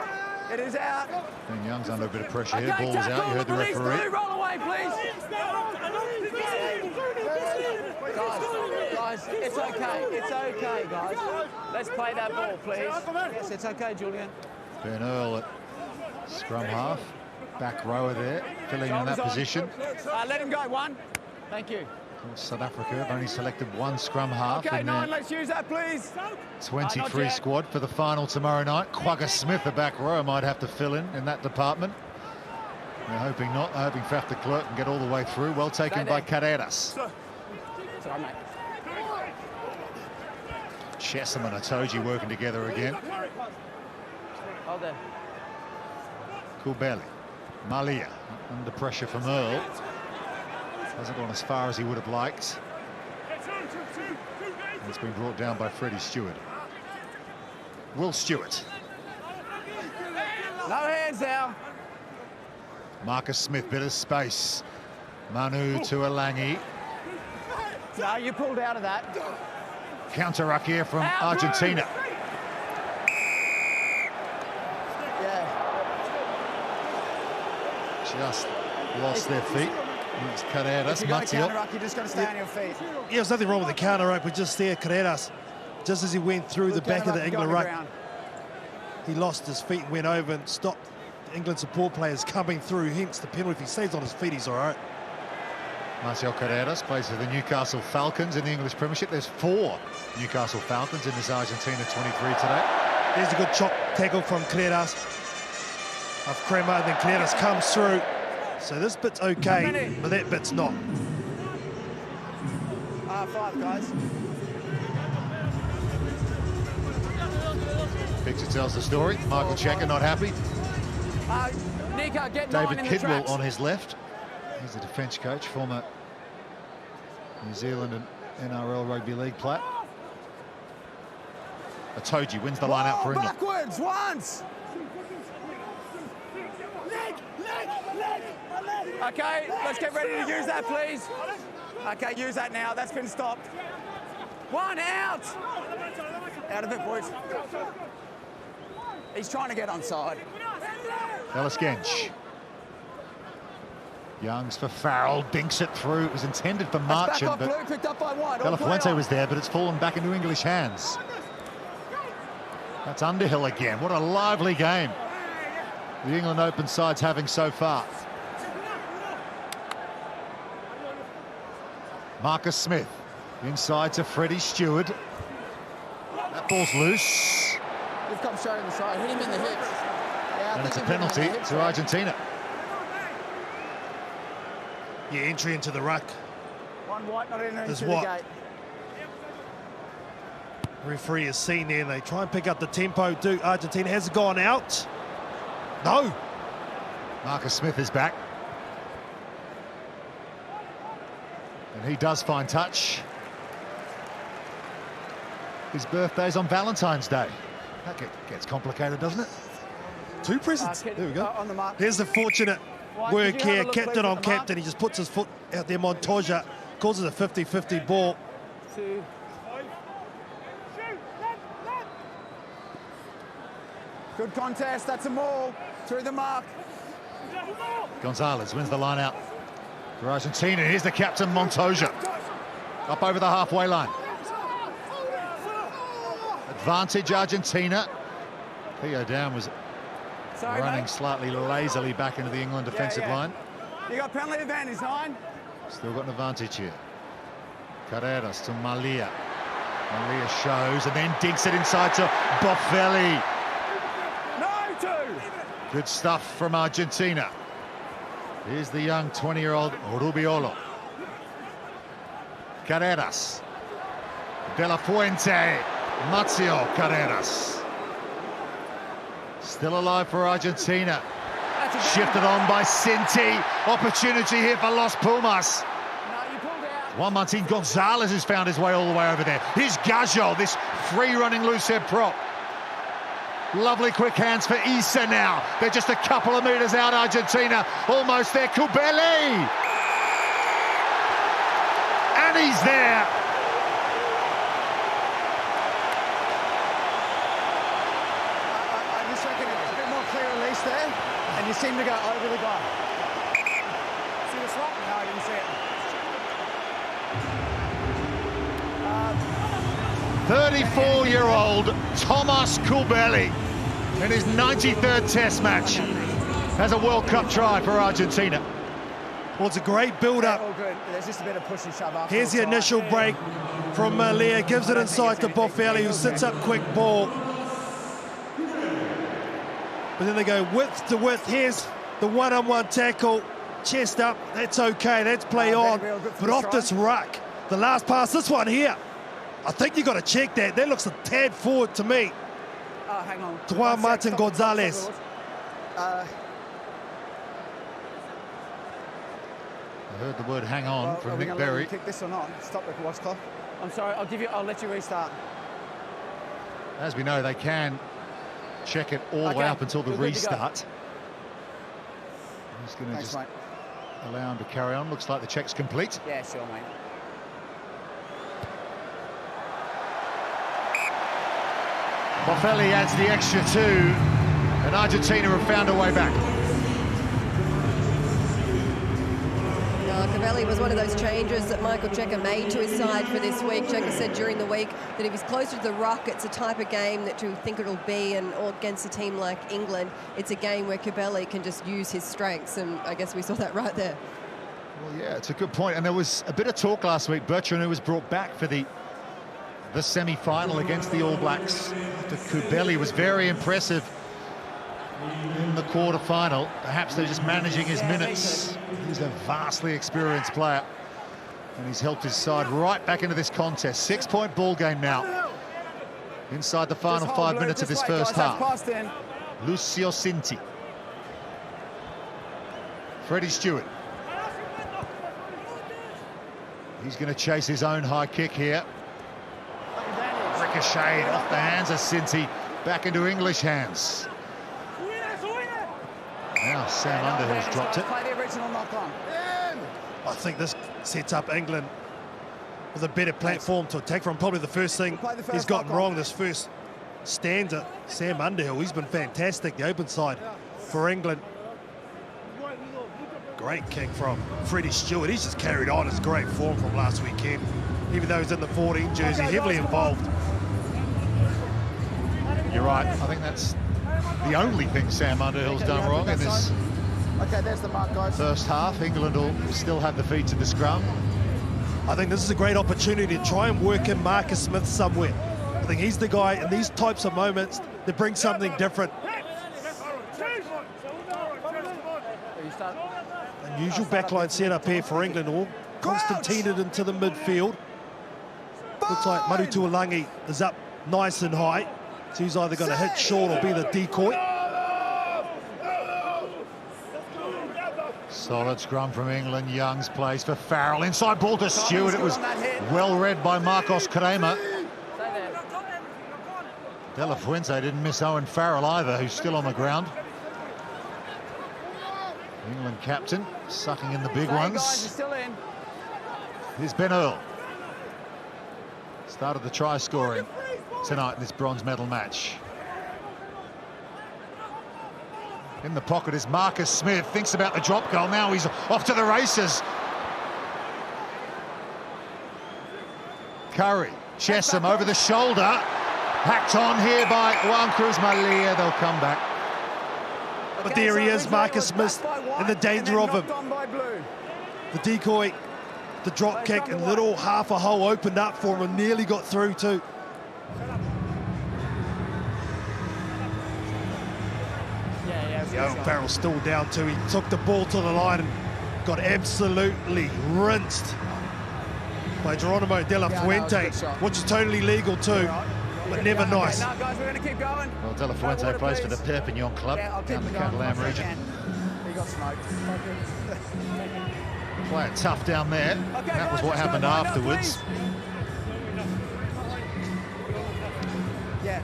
[SPEAKER 5] It is out.
[SPEAKER 1] Ben Young's under a bit of pressure here. Ball is out. You heard the referee.
[SPEAKER 5] Roll away, please. Guys, it's okay. It's okay, guys. Let's play that ball, please. Yes, it's okay, Julian.
[SPEAKER 1] Ben Earl at scrum half. Back rower there, filling in that position.
[SPEAKER 5] Let him go, 1. Thank you.
[SPEAKER 1] South Africa have only selected 1 scrum half.
[SPEAKER 5] Okay,
[SPEAKER 1] in
[SPEAKER 5] 9, let's use that, please.
[SPEAKER 1] 23 squad for the final tomorrow night. Quagga Smith, the back row, might have to fill in that department. They're hoping not. They're hoping Faf de Klerk can get all the way through. Well taken by Carreras.
[SPEAKER 5] Sorry, mate.
[SPEAKER 1] Chesham and Itoje working together again.
[SPEAKER 5] Hold there.
[SPEAKER 1] Corbelli. Malia under pressure from Earl. Hasn't gone as far as he would have liked. And it's been brought down by Freddie Stewart. Will Stewart.
[SPEAKER 5] No hands now.
[SPEAKER 1] Marcus Smith, bit of space. Manu to Alangi.
[SPEAKER 5] No, you pulled out of that.
[SPEAKER 1] Counter ruck here from Argentina.
[SPEAKER 5] Yeah.
[SPEAKER 1] Just lost their feet. It's Carreras,
[SPEAKER 5] If you got a counter
[SPEAKER 1] Mateo.
[SPEAKER 5] ruck, you just got to stay on your feet.
[SPEAKER 2] Yeah, there's nothing wrong with the counter ruck, but just there, Carreras, just as he went through the back of the England ruck, he lost his feet and went over and stopped England support players coming through, hence the penalty. If he stays on his feet, he's all right.
[SPEAKER 1] Marcel Carreras plays for the Newcastle Falcons in the English Premiership. There's 4 Newcastle Falcons in this Argentina 23 today.
[SPEAKER 2] There's a good chop tackle from Carreras of Crema, and then Carreras comes through. So this bit's okay, but that bit's not.
[SPEAKER 5] 5, guys.
[SPEAKER 1] Picture tells the story. Michael Checker not happy.
[SPEAKER 5] Nico, get 9
[SPEAKER 1] David
[SPEAKER 5] in the
[SPEAKER 1] Kidwell
[SPEAKER 5] traps.
[SPEAKER 1] on his left. He's a defence coach, former New Zealand and NRL Rugby League player. Atoji wins the line out for England.
[SPEAKER 3] Backwards, once.
[SPEAKER 5] Okay, let's get ready to use that, please. Okay, use that now. That's been stopped. 1 out. Out of it, boys. He's trying to get onside.
[SPEAKER 1] Ellis Gench. Youngs for Farrell, dinks it through. It was intended for
[SPEAKER 5] Back
[SPEAKER 1] Marchant,
[SPEAKER 5] off,
[SPEAKER 1] but
[SPEAKER 5] Blue, picked up by White.
[SPEAKER 1] De La Fuente was there, but it's fallen back into English hands. That's Underhill again. What a lively game the England Open side's having so far. Marcus Smith inside to Freddie Stewart. That ball's loose.
[SPEAKER 5] You've come straight on the side. Hit him in the hips. Yeah, I
[SPEAKER 1] And
[SPEAKER 5] think
[SPEAKER 1] it's a
[SPEAKER 5] you've hit him in the
[SPEAKER 1] penalty
[SPEAKER 5] hips,
[SPEAKER 1] to
[SPEAKER 5] right?
[SPEAKER 1] Argentina.
[SPEAKER 2] Yeah, entry into the ruck.
[SPEAKER 5] 1 White, not in
[SPEAKER 2] There's
[SPEAKER 5] into the
[SPEAKER 2] what?
[SPEAKER 5] gate.
[SPEAKER 2] Referee has seen there, and they try and pick up the tempo. Argentina has gone out. No.
[SPEAKER 1] Marcus Smith is back. And he does find touch. His birthday's on Valentine's Day. That gets complicated, doesn't it?
[SPEAKER 2] 2 presents.
[SPEAKER 5] Kid,
[SPEAKER 2] There we go.
[SPEAKER 5] on the mark.
[SPEAKER 2] Here's the fortunate
[SPEAKER 5] White,
[SPEAKER 2] work
[SPEAKER 5] could you have
[SPEAKER 2] here.
[SPEAKER 5] a look,
[SPEAKER 2] Captain
[SPEAKER 5] please,
[SPEAKER 2] on
[SPEAKER 5] at the mark?
[SPEAKER 2] captain. He just puts his foot out there. Montoya calls it a 50-50 ball.
[SPEAKER 5] 2. Good contest. That's a maul. Through the mark.
[SPEAKER 1] Gonzalez wins the line out for Argentina. Here's the captain, Montoya. Up over the halfway line. Advantage Argentina. Theo Down was
[SPEAKER 5] Sorry,
[SPEAKER 1] running
[SPEAKER 5] mate.
[SPEAKER 1] slightly lazily back into the England defensive
[SPEAKER 5] yeah.
[SPEAKER 1] line.
[SPEAKER 5] You got penalty advantage, 9.
[SPEAKER 1] Still got an advantage here. Carreras to Malia. Malia shows and then dinks it inside to Boffelli.
[SPEAKER 5] No, 2.
[SPEAKER 1] Good stuff from Argentina. Here's the young 20-year-old Rubiolo. Carreras. De La Fuente. Mazio Carreras. Still alive for Argentina. Shifted on by Cinti. Opportunity here for Los Pumas.
[SPEAKER 5] No, you pulled out.
[SPEAKER 1] Juan Martin Gonzalez has found his way all the way over there. Here's Gajol, this free-running loosehead prop. Lovely quick hands for Issa now. They're just a couple of metres out, Argentina. Almost there, Kubeli. And he's there.
[SPEAKER 5] I just reckon it's a bit more clear release there, and you seem to go over the guy. See the swap? No, I didn't see it.
[SPEAKER 1] 34-year-old Thomas Kubeli in his 93rd Test match has a World Cup try for Argentina.
[SPEAKER 2] Well, it's a great build-up.
[SPEAKER 5] All good. There's just a bit of push and shove up.
[SPEAKER 2] Here's the initial break from Malia. Gives it inside to Boffelli, who sits up quick ball. But then they go width to width. Here's the one-on-one tackle. Chest up. That's okay. That's play on. But off this ruck, the last pass, this one here, I think you got to check that. That looks a tad forward to me.
[SPEAKER 5] Oh, hang on.
[SPEAKER 2] To Juan
[SPEAKER 5] 1 sec,
[SPEAKER 2] Martin
[SPEAKER 5] stop,
[SPEAKER 2] Gonzalez.
[SPEAKER 5] stop, stop,
[SPEAKER 1] I heard the word hang on from Nick Berry.
[SPEAKER 5] Kick this or not? Stop the watch clock. I'm sorry. I'll let you restart.
[SPEAKER 1] As we know, they can check it all the way
[SPEAKER 5] Okay,
[SPEAKER 1] up until the
[SPEAKER 5] we're good to go.
[SPEAKER 1] restart. He's going to just
[SPEAKER 5] mate.
[SPEAKER 1] allow him to carry on. Looks like the check's complete.
[SPEAKER 5] Yeah, sure, mate.
[SPEAKER 1] Boffelli adds the extra 2, and Argentina have found a way back.
[SPEAKER 4] Cavelli was one of those changes that Michael Cheika made to his side for this week. Cheika said during the week that if he's closer to the ruck, it's a type of game that you think it'll be, and or against a team like England, it's a game where Cavelli can just use his strengths, and I guess we saw that right there.
[SPEAKER 1] Well, yeah, it's a good point. And there was a bit of talk last week. Bertrand, who was brought back for the semi-final against the All Blacks. Cavelli was very impressive in the quarter-final. Perhaps they're just managing his minutes. He's a vastly experienced player, and he's helped his side right back into this contest. 6-point ball game now. Inside the final 5 minutes of this first half. Lucio Cinti. Freddie Stewart. He's going to chase his own high kick here. Ricocheted off the hands of Cinti, back into English hands. Now Sam Underhill's dropped it.
[SPEAKER 5] Play the original knock on.
[SPEAKER 2] I think this sets up England with a better platform to attack from. Probably the first thing he's gotten wrong this first stanza. Sam Underhill, he's been fantastic, the open side for England. Great kick from Freddie Stewart. He's just carried on his great form from last weekend, even though he's in the 14 jersey, heavily involved.
[SPEAKER 1] You're right. I think that's the only thing Sam Underhill's done wrong in this
[SPEAKER 5] there's the mark, guys.
[SPEAKER 1] first half. England will still have the feet to the scrum.
[SPEAKER 2] I think this is a great opportunity to try and work in Marcus Smith somewhere. I think he's the guy in these types of moments that brings something different. Unusual backline setup here for England. All Constantinated into the midfield. Looks like Maru Tuolangi is up nice and high. So he's either going to hit short or be the decoy.
[SPEAKER 1] Solid scrum from England. Young's plays for Farrell. Inside ball to Stewart. It was well read by Marcos Kramer. De La Fuente didn't miss Owen Farrell either, who's still on the ground. England captain, sucking in the big ones. Here's Ben Earl. Started the try scoring tonight in this bronze medal match. In the pocket is Marcus Smith. Thinks about the drop goal. Now he's off to the races. Curry, Chesham over the shoulder. Hacked on here by Juan Cruz Malia. They'll come back.
[SPEAKER 2] But there he is, Marcus Smith, in the danger of him. The decoy, the drop kick, and little half a hole opened up for him and nearly got through too. Owen Farrell still down too. He took the ball to the line and got absolutely rinsed by Geronimo De La Fuente, which is totally legal too, but never nice.
[SPEAKER 5] Now, guys, we're going to keep going.
[SPEAKER 1] Well, De La Fuente plays for the Perpignan club down the Catalan region.
[SPEAKER 5] He got smoked.
[SPEAKER 1] Playing tough down there. That was what happened afterwards.
[SPEAKER 5] Yeah.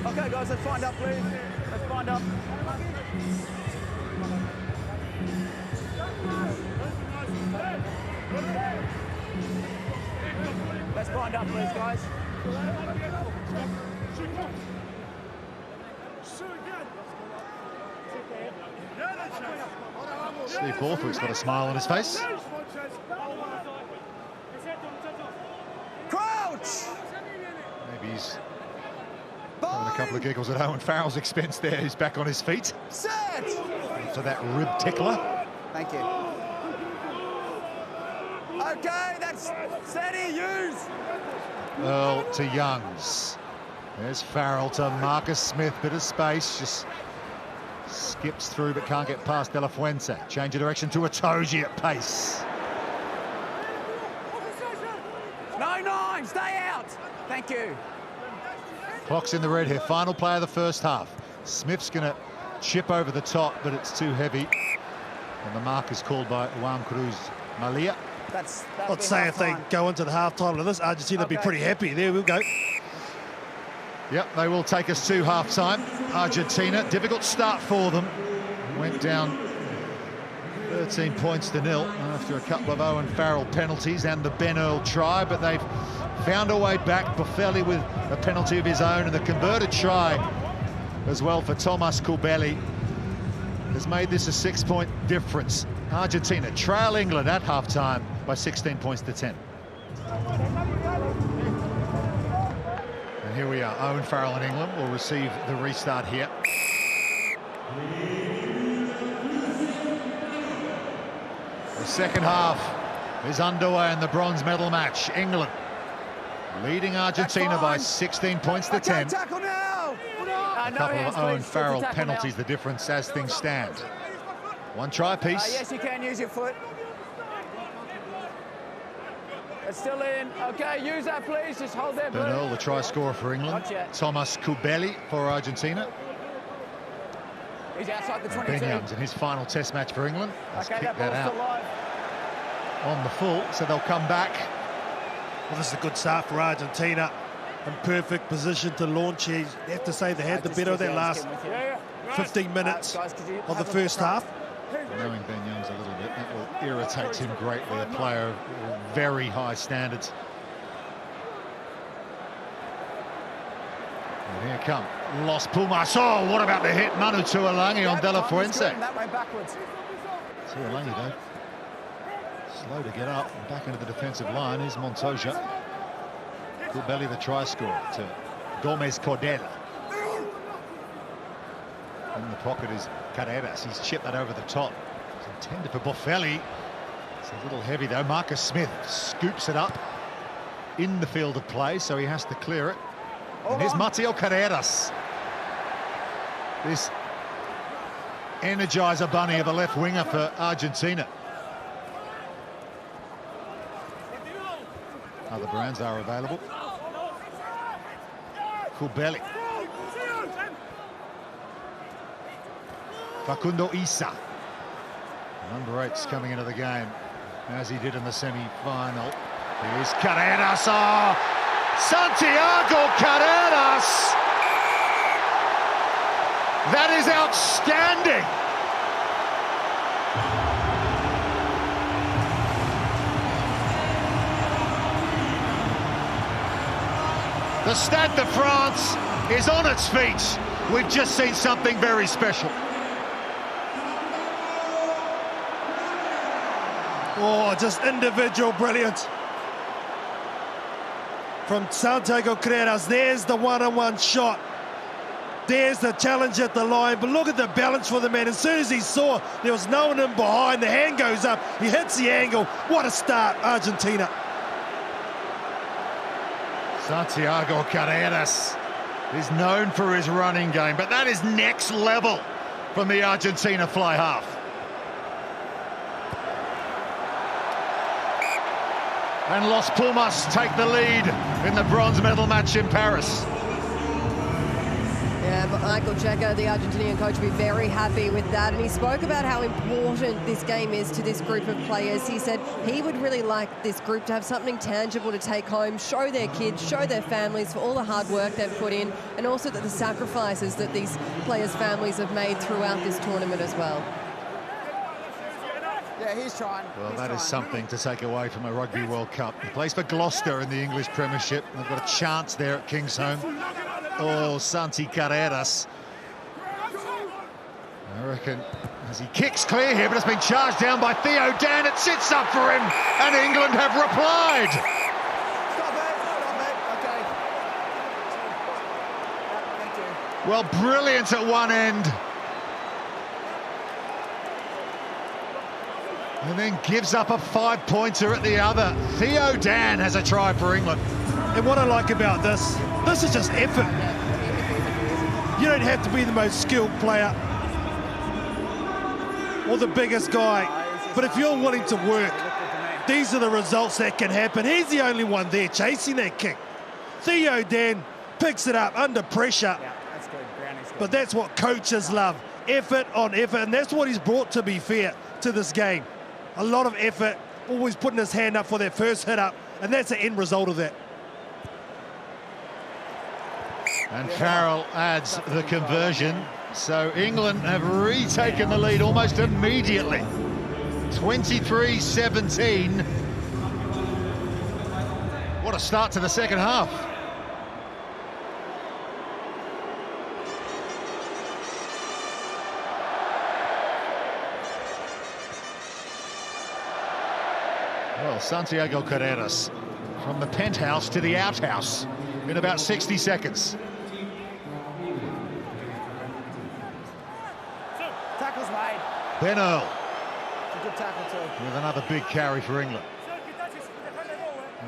[SPEAKER 5] Okay, guys, let's find up, please. Let's find up. Let's find up, please, guys.
[SPEAKER 1] Steve Borthwick's got a smile on his face.
[SPEAKER 5] Crouch!
[SPEAKER 1] Maybe he's having a couple of giggles at Owen Farrell's expense there. He's back on his feet.
[SPEAKER 5] Set!
[SPEAKER 1] For that rib tickler.
[SPEAKER 5] Thank you. Okay, that's steady, use.
[SPEAKER 1] Earl to Youngs. There's Farrell to Marcus Smith. Bit of space. Just skips through but can't get past De La Fuente. Change of direction to Itoje at pace.
[SPEAKER 5] No, 9, stay out. Thank you.
[SPEAKER 1] Clock's in the red here. Final play of the first half. Smith's going to chip over the top, but it's too heavy. And the mark is called by Juan Cruz Malia.
[SPEAKER 2] I'd say if they go into the half-time of this, Argentina would be pretty happy. There we go.
[SPEAKER 1] Yep, they will take us to half-time. Argentina, difficult start for them. Went down 13 points to 0 after a couple of Owen Farrell penalties and the Ben Earl try, but they've found a way back. Boffelli with a penalty of his own, and the converted try as well for Thomas Kubeli has made this a 6-point difference. Argentina trail England at half-time by 16 points to 10. And here we are. Owen Farrell and England will receive the restart here. The second half is underway in the bronze medal match. England leading Argentina by 16 points to 10.
[SPEAKER 3] Tackle now.
[SPEAKER 1] A couple of Owen Farrell penalties, the difference as things stand. One try piece.
[SPEAKER 5] Yes, you can use your foot. It's still in. Okay, use that, please. Just hold there,
[SPEAKER 1] Ben Earl, the try scorer for England. Thomas Kubeli for Argentina.
[SPEAKER 5] He's outside the 22.
[SPEAKER 1] Ben Youngs in his final test match for England has kicked that out
[SPEAKER 5] alive.
[SPEAKER 1] on the full, so they'll come back.
[SPEAKER 2] Well, this is a good start for Argentina. In perfect position to launch here. You have to say they had the better of that last 15 minutes of the first half.
[SPEAKER 1] Knowing Ben Youngs a little bit, that will irritate him greatly, a player of very high standards. And here come Los Pumas. Oh, what about the hit? Manu Tuolangi on De La Fuente.
[SPEAKER 5] That way backwards.
[SPEAKER 1] Tuolangi, though, slow to get up and back into the defensive line. Here's Montoya. Kubeli, the try scorer, to Gomez Cordero. In the pocket is Carreras. He's chipped that over the top. It's intended for Boffelli. It's a little heavy, though. Marcus Smith scoops it up in the field of play, so he has to clear it. And here's Mateo Carreras. This Energizer bunny of a left winger for Argentina. Other brands are available. Kubeli. Facundo Isa. Number 8's coming into the game, as he did in the semi-final. Here's Carreras. Oh, Santiago Carreras! That is outstanding! The Stade de France is on its feet. We've just seen something very special.
[SPEAKER 2] Oh, just individual brilliance from Santiago Carreras. There's the one-on-one shot. There's the challenge at the line, but look at the balance for the man. As soon as he saw there was no one in behind, the hand goes up, he hits the angle. What a start, Argentina.
[SPEAKER 1] Santiago Carreras is known for his running game, but that is next level from the Argentina fly half. And Los Pumas take the lead in the bronze medal match in Paris.
[SPEAKER 4] Yeah, but Michael Cheika, the Argentinian coach, will be very happy with that. And he spoke about how important this game is to this group of players. He said he would really like this group to have something tangible to take home, show their kids, show their families for all the hard work they've put in, and also that the sacrifices that these players' families have made throughout this tournament as well.
[SPEAKER 5] Yeah, he's trying.
[SPEAKER 1] Well, that is something to take away from a Rugby World Cup. He plays for Gloucester in the English Premiership. They've got a chance there at Kingsholm. Oh, Santi Carreras. I reckon as he kicks clear here, but it's been charged down by Theo Dan. It sits up for him, and England have replied.
[SPEAKER 5] Stop it. Okay. Thank you.
[SPEAKER 1] Well, brilliant at one end. And then gives up a 5-pointer at the other. Theo Dan has a try for England.
[SPEAKER 2] And what I like about this is just effort. You don't have to be the most skilled player or the biggest guy, but if you're willing to work, these are the results that can happen. He's the only one there chasing that kick. Theo Dan picks it up under pressure.
[SPEAKER 5] Yeah, that's good. Brownie's good.
[SPEAKER 2] But that's what coaches love, effort on effort, and that's what he's brought, to be fair, to this game. A lot of effort, always putting his hand up for that first hit up, and that's the end result of that.
[SPEAKER 1] And Farrell adds the conversion. So England have retaken the lead almost immediately. 23-17. What a start to the second half. Well, Santiago Carreras from the penthouse to the outhouse in about 60 seconds.
[SPEAKER 5] Tackle's made.
[SPEAKER 1] Ben Earl.
[SPEAKER 5] It's a good tackle too.
[SPEAKER 1] With another big carry for England.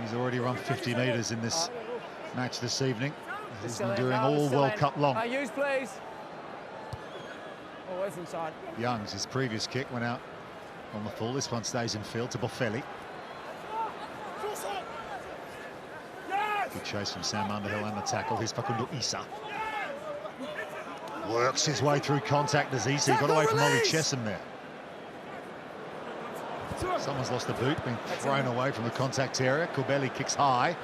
[SPEAKER 1] He's already run 50 metres in this match this evening. He's been doing all World Cup long.
[SPEAKER 5] Use, please. Always inside.
[SPEAKER 1] Young's, his previous kick went out on the full. This one stays in field to Boffelli. Good chase from Sam Underhill and the tackle. Here's Facundo Issa. Works his way through contact as Issa. Got away from Ollie Chesham there. Someone's lost the boot, been thrown away from the contact area. Kubeli kicks high.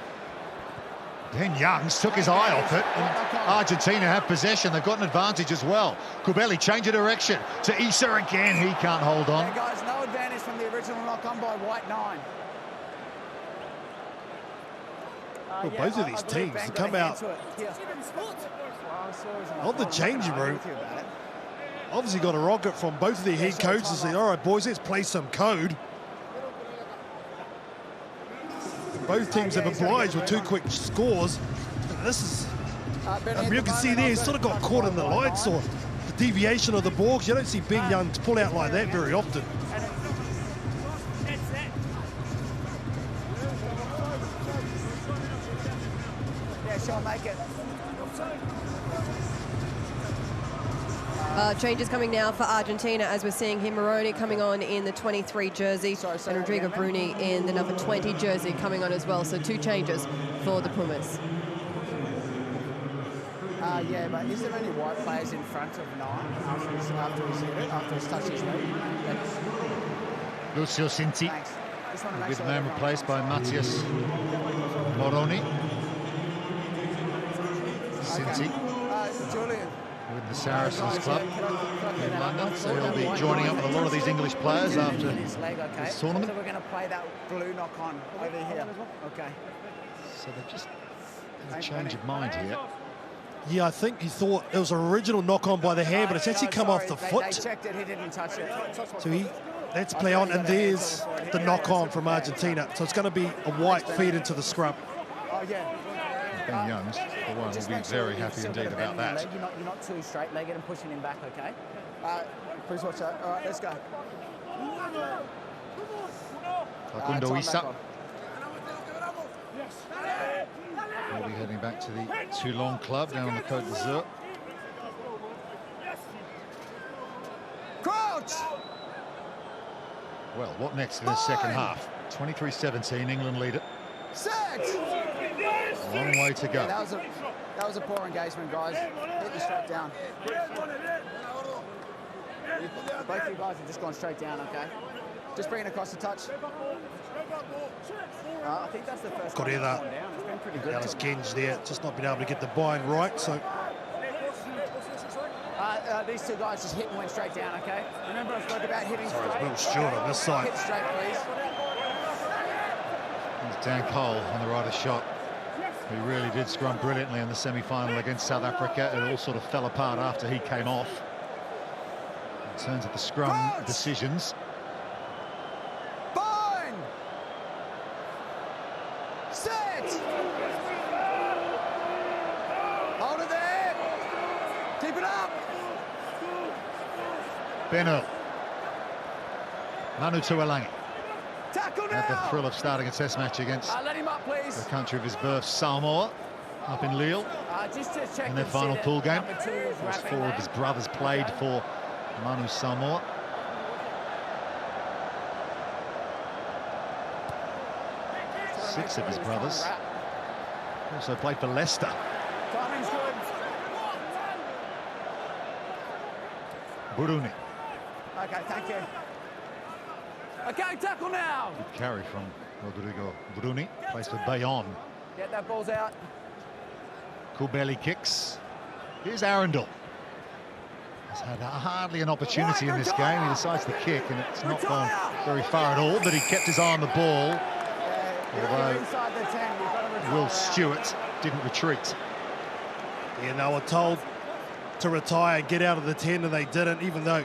[SPEAKER 1] Then Youngs took his eye off it, and Argentina have possession. They've got an advantage as well. Kubeli change of direction to Issa again. He can't hold on.
[SPEAKER 5] Yeah, guys, no advantage from the original knock-on by White 9.
[SPEAKER 2] Well, both of these teams have come out on the changing room. Obviously got a rocket from both of their head coaches and say, all right, boys, let's play some code. Both teams have obliged with 2 quick scores. This is, you can see there, he's sort of got caught in the lights or the deviation of the ball, because you don't see Ben Young pull out like that very often.
[SPEAKER 5] She'll make it.
[SPEAKER 4] Changes coming now for Argentina, as we're seeing here. Moroni coming on in the 23 jersey, and Rodrigo Bruni in the number 20 jersey coming on as well. So 2 changes for the Pumas.
[SPEAKER 5] Yeah, but is there any white players in front of 9 after he's touched his knee?
[SPEAKER 1] Lucio Cinti, with man replaced by Matias Moroni. Cinti.
[SPEAKER 5] Julian.
[SPEAKER 1] With the Saracens club in London, so he'll be joining up with a lot of these English players after this tournament.
[SPEAKER 5] So we're going to play that blue knock-on over here. Okay.
[SPEAKER 1] So they've just had a change of mind here.
[SPEAKER 2] Yeah, I think he thought it was an original knock-on by the hand, but it's actually come off the foot.
[SPEAKER 5] They checked it, he didn't touch it.
[SPEAKER 2] So let's play on, and there's the knock-on from Argentina. So it's going to be a white feed into the scrum.
[SPEAKER 5] Oh, yeah.
[SPEAKER 1] Ben Youngs, for one, will be very happy indeed about that.
[SPEAKER 5] You're not too straight-legged and pushing him back, okay? Please watch that. All right, let's go.
[SPEAKER 1] Facundo Issa will be heading back to the Toulon club down on the Côte d'Azur.
[SPEAKER 5] Crouch!
[SPEAKER 1] Well, what next in the second half? 23-17, England lead it.
[SPEAKER 5] Set!
[SPEAKER 1] A long way to go.
[SPEAKER 5] Yeah, that was a poor engagement, guys. Hit you straight down. Both of you guys have just gone straight down, okay? Just bring it across the touch. I think that's the first
[SPEAKER 2] Got
[SPEAKER 5] one
[SPEAKER 2] that.
[SPEAKER 5] It's been pretty good.
[SPEAKER 2] Alice Genge there, just not been able to get the bind right, so...
[SPEAKER 5] These 2 guys just hit and went straight down, okay? Remember I spoke about hitting straight?
[SPEAKER 2] Sorry, it's Will Stewart on this side.
[SPEAKER 5] Hit straight, please.
[SPEAKER 1] There's Dan Cole on the right of shot. He really did scrum brilliantly in the semi-final against South Africa. It all sort of fell apart after he came off. In terms of the scrum decisions.
[SPEAKER 5] Bind! Set! Hold it there! Keep it up!
[SPEAKER 1] Ben Earl. Manu Tuolangi.
[SPEAKER 5] Tackle now!
[SPEAKER 1] Had the thrill of starting a test match against
[SPEAKER 5] Let him up, please.
[SPEAKER 1] the country of his birth, Samoa, up in Lille.
[SPEAKER 5] Just to check
[SPEAKER 1] In their final pool game. As 4 of his brothers played for Manu Samoa. Six of his brothers also played for Leicester.
[SPEAKER 5] Timing's good.
[SPEAKER 1] Bruni.
[SPEAKER 5] Okay, thank you. Okay, tackle now.
[SPEAKER 1] Good carry from Rodrigo Bruni. Plays for Bayonne.
[SPEAKER 5] Get that ball's out.
[SPEAKER 1] Kubeli kicks. Here's Arundel. He's had hardly an opportunity in this game. He decides to kick, and it's not gone very far at all, but he kept his eye on the ball. Although Will Stewart didn't retreat.
[SPEAKER 2] Yeah, they were told to retire, get out of the 10, and they didn't, even though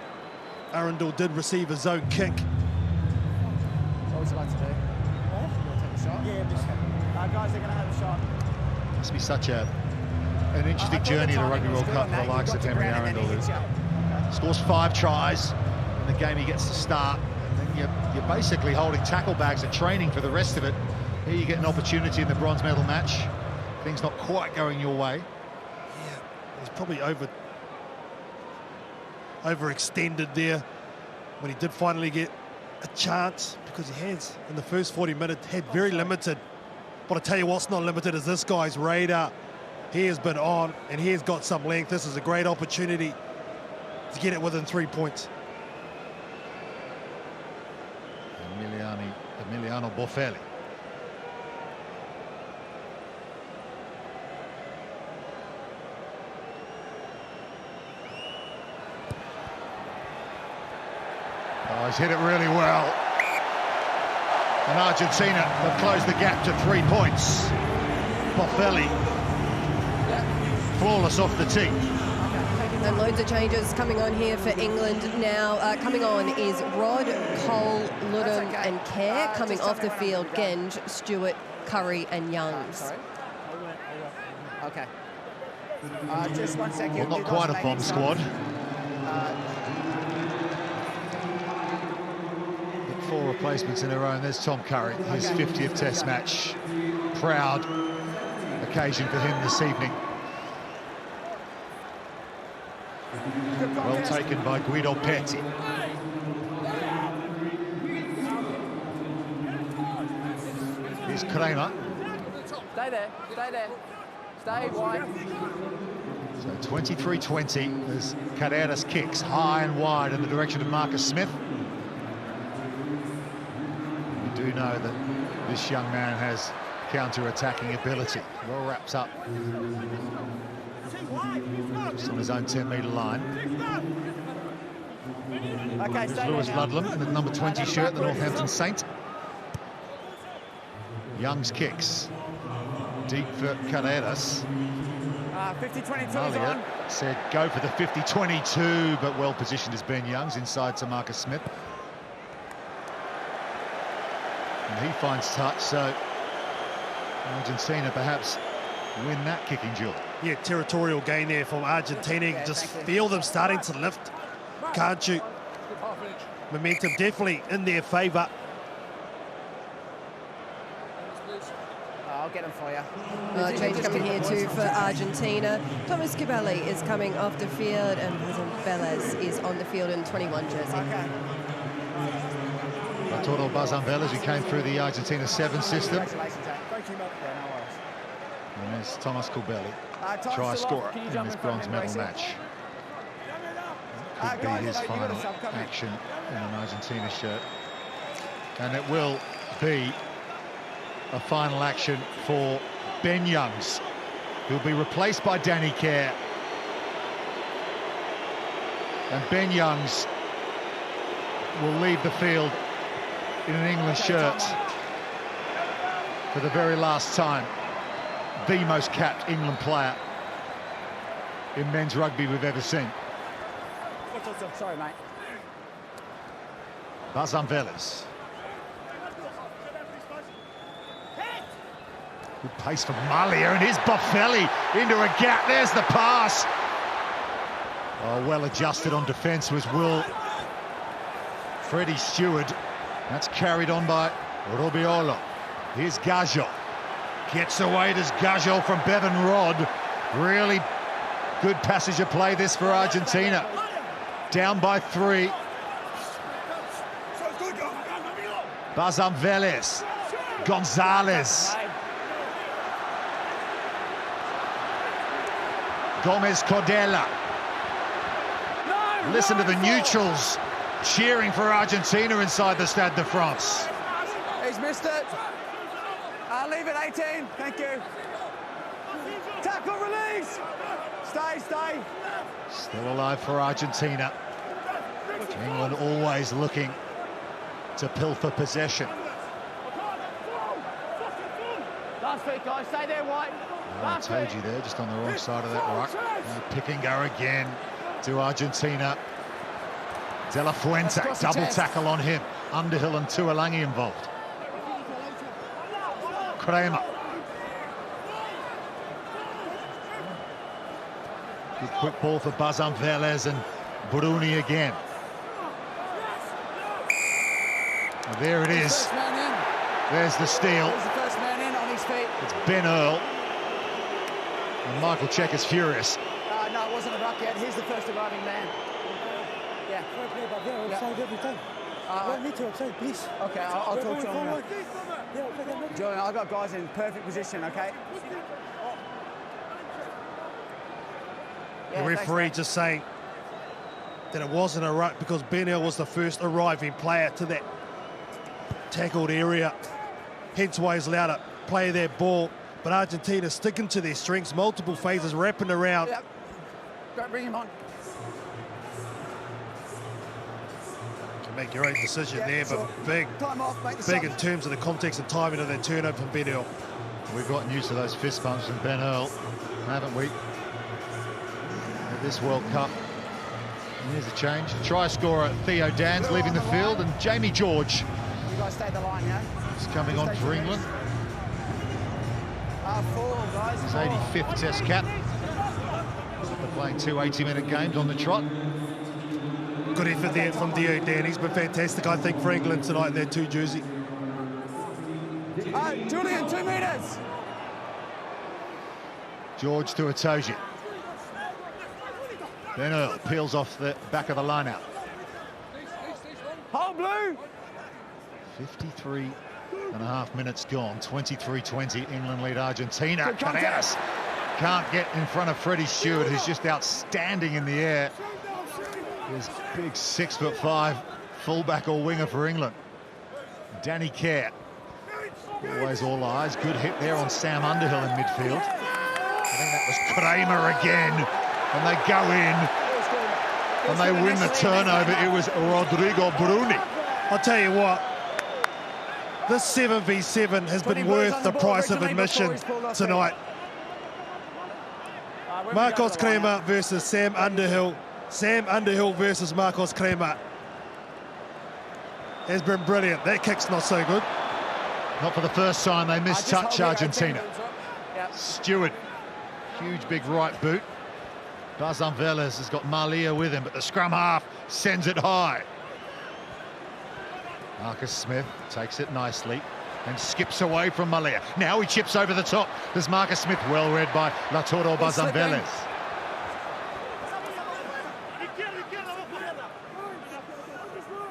[SPEAKER 2] Arundel did receive his own kick.
[SPEAKER 5] What would you like to do? You'll take a shot? Yeah, just... guys, they're going to have a shot.
[SPEAKER 1] Must be such an interesting journey to Rugby World Cup for the likes of Henry Arundel, who scores 5 tries in the game he gets to start. And then you're basically holding tackle bags at training for the rest of it. Here you get an opportunity in the bronze medal match. Things not quite going your way.
[SPEAKER 2] Yeah, he's probably overextended there when he did finally get a chance, because he has, in the first 40 minutes, had very limited. But I tell you what's not limited is this guy's radar. He has been on, and he has got some length. This is a great opportunity to get it within 3 points.
[SPEAKER 1] Emiliano Boffelli. Oh, he's hit it really well. And Argentina have closed the gap to 3 points. Boffelli, flawless off the tee.
[SPEAKER 4] And loads of changes coming on here for England now. Coming on is Rod, Cole, Ludham and Kerr. Coming off the field, Genge, Stewart, Curry and Youngs.
[SPEAKER 5] Okay. Just 1 second.
[SPEAKER 1] Well, not quite a bomb squad. 4 replacements in a row, and there's Tom Curry, his 50th Test match. Proud occasion for him this evening. Well taken by Guido Petti. Here's Kramer.
[SPEAKER 5] Stay there, stay there. Stay wide.
[SPEAKER 1] So 23-20 as Carreras kicks high and wide in the direction of Marcus Smith. We do know that this young man has counter-attacking ability. Well wraps up just on his own 10-metre line.
[SPEAKER 5] Okay, stay
[SPEAKER 1] Lewis
[SPEAKER 5] there now.
[SPEAKER 1] Ludlam in the number 20 shirt, the Northampton Saint. Young's kicks deep for Carreras.
[SPEAKER 5] 50-22 is
[SPEAKER 1] Malia
[SPEAKER 5] on.
[SPEAKER 1] said go for the 50-22, but well positioned is Ben Youngs inside to Marcus Smith. And he finds touch, so Argentina perhaps win that kicking duel.
[SPEAKER 2] Yeah, territorial gain there from Argentina. You can just feel them starting to lift, can't you? Momentum definitely in their favour.
[SPEAKER 5] I'll get them for you.
[SPEAKER 4] Change coming here too for Argentina. Thomas Gabelli is coming off the field, and Bazan Velez is on the field in 21 jersey.
[SPEAKER 5] Okay.
[SPEAKER 1] Arturo Bazan Velez, who came through the Argentina 7 system. And there's Thomas Gabelli, try scorer in this bronze medal match. Could be his final action in an Argentina shirt. And it will be a final action for Ben Youngs, who'll be replaced by Danny Kerr. And Ben Youngs will leave the field in an England shirt for the very last time. The most capped England player in men's rugby we've ever seen.
[SPEAKER 5] Sorry, mate.
[SPEAKER 1] Bazan Velez. Good pace from Malia, and here's Boffelli into a gap. There's the pass. Oh, well adjusted on defence was Will Freddie Stewart. That's carried on by Robiolo. Here's Gajo. Gets away, does Gajo from Bevan Rod. Really good passage of play this for Argentina. Down by 3. Bazan Velez. Gonzalez. Gomez Cordella. Listen to the neutrals cheering for Argentina inside the Stade de France.
[SPEAKER 5] He's missed it. I'll leave it 18. Thank you.
[SPEAKER 3] Tackle, release. Stay, stay.
[SPEAKER 1] Still alive for Argentina. England always looking to pilfer possession.
[SPEAKER 5] Last feet, guys. Stay there, White.
[SPEAKER 1] I told you there, just on the wrong side of that rock. Pick and go again to Argentina. De La Fuente, double tackle on him. Underhill and Tuolangi involved. Kramer. Good quick ball for Bazan Velez and Bruni again. And there it is. There's the steal.
[SPEAKER 5] He's the first man in on his feet.
[SPEAKER 1] It's Ben Earl. And Michael Check is furious.
[SPEAKER 5] No, it wasn't a ruck yet. He's the first arriving man. Yeah.
[SPEAKER 6] Every time. Want me to upside, please.
[SPEAKER 5] Okay, I'll talk to him. Julian, I've got guys in perfect position, okay?
[SPEAKER 2] The referee just saying that it wasn't a ruck because Ben Earl was the first arriving player to that tackled area. Hence why he's allowed to play that ball. But Argentina sticking to their strengths, multiple phases, wrapping around.
[SPEAKER 5] Yep. Go, bring him on.
[SPEAKER 2] Can make your own decision there,
[SPEAKER 5] sure.
[SPEAKER 2] but big,
[SPEAKER 5] Time off, make the
[SPEAKER 2] big
[SPEAKER 5] sub.
[SPEAKER 2] in terms of the context and timing of that turnover from Ben Earl.
[SPEAKER 1] We've gotten used to those fist bumps from Ben Earl, haven't we? At this World Cup. And here's a change. Try scorer Theo Dans leaving the field, and Jamie George
[SPEAKER 5] You guys stay the line, yeah?
[SPEAKER 1] is coming on for England.
[SPEAKER 5] Four, guys.
[SPEAKER 1] His 85th Test cap. They're playing two 80-minute games on the trot.
[SPEAKER 2] Good effort there from Theo Dan. He's been fantastic, I think, for England tonight in their two jersey.
[SPEAKER 5] Julian, 2 meters.
[SPEAKER 1] George to Itoje. Ben Earl peels off the back of the line-out.
[SPEAKER 5] Hold blue.
[SPEAKER 1] 53.5 minutes gone. 23-20. England lead Argentina. Cadenas can't get in front of Freddie Stewart, who's just outstanding in the air. His big 6'5" fullback or winger for England. Danny Kerr. Always all eyes. Good hit there on Sam Underhill in midfield. I think that was Kramer again. And they go in. And they win the turnover. It was Rodrigo Bruni.
[SPEAKER 2] I'll tell you what, this 7v7 has been worth the price of admission tonight. Marcos Kramer versus Sam Underhill. Sam Underhill versus Marcos Kramer has been brilliant. That kick's not so good.
[SPEAKER 1] Not for the first time they mistouch Argentina. Stewart, huge big right boot. Bazan Velez has got Malia with him, but the scrum half sends it high. Marcus Smith takes it nicely and skips away from Malia. Now he chips over the top. There's Marcus Smith, well read by Latoro Bazan Velez.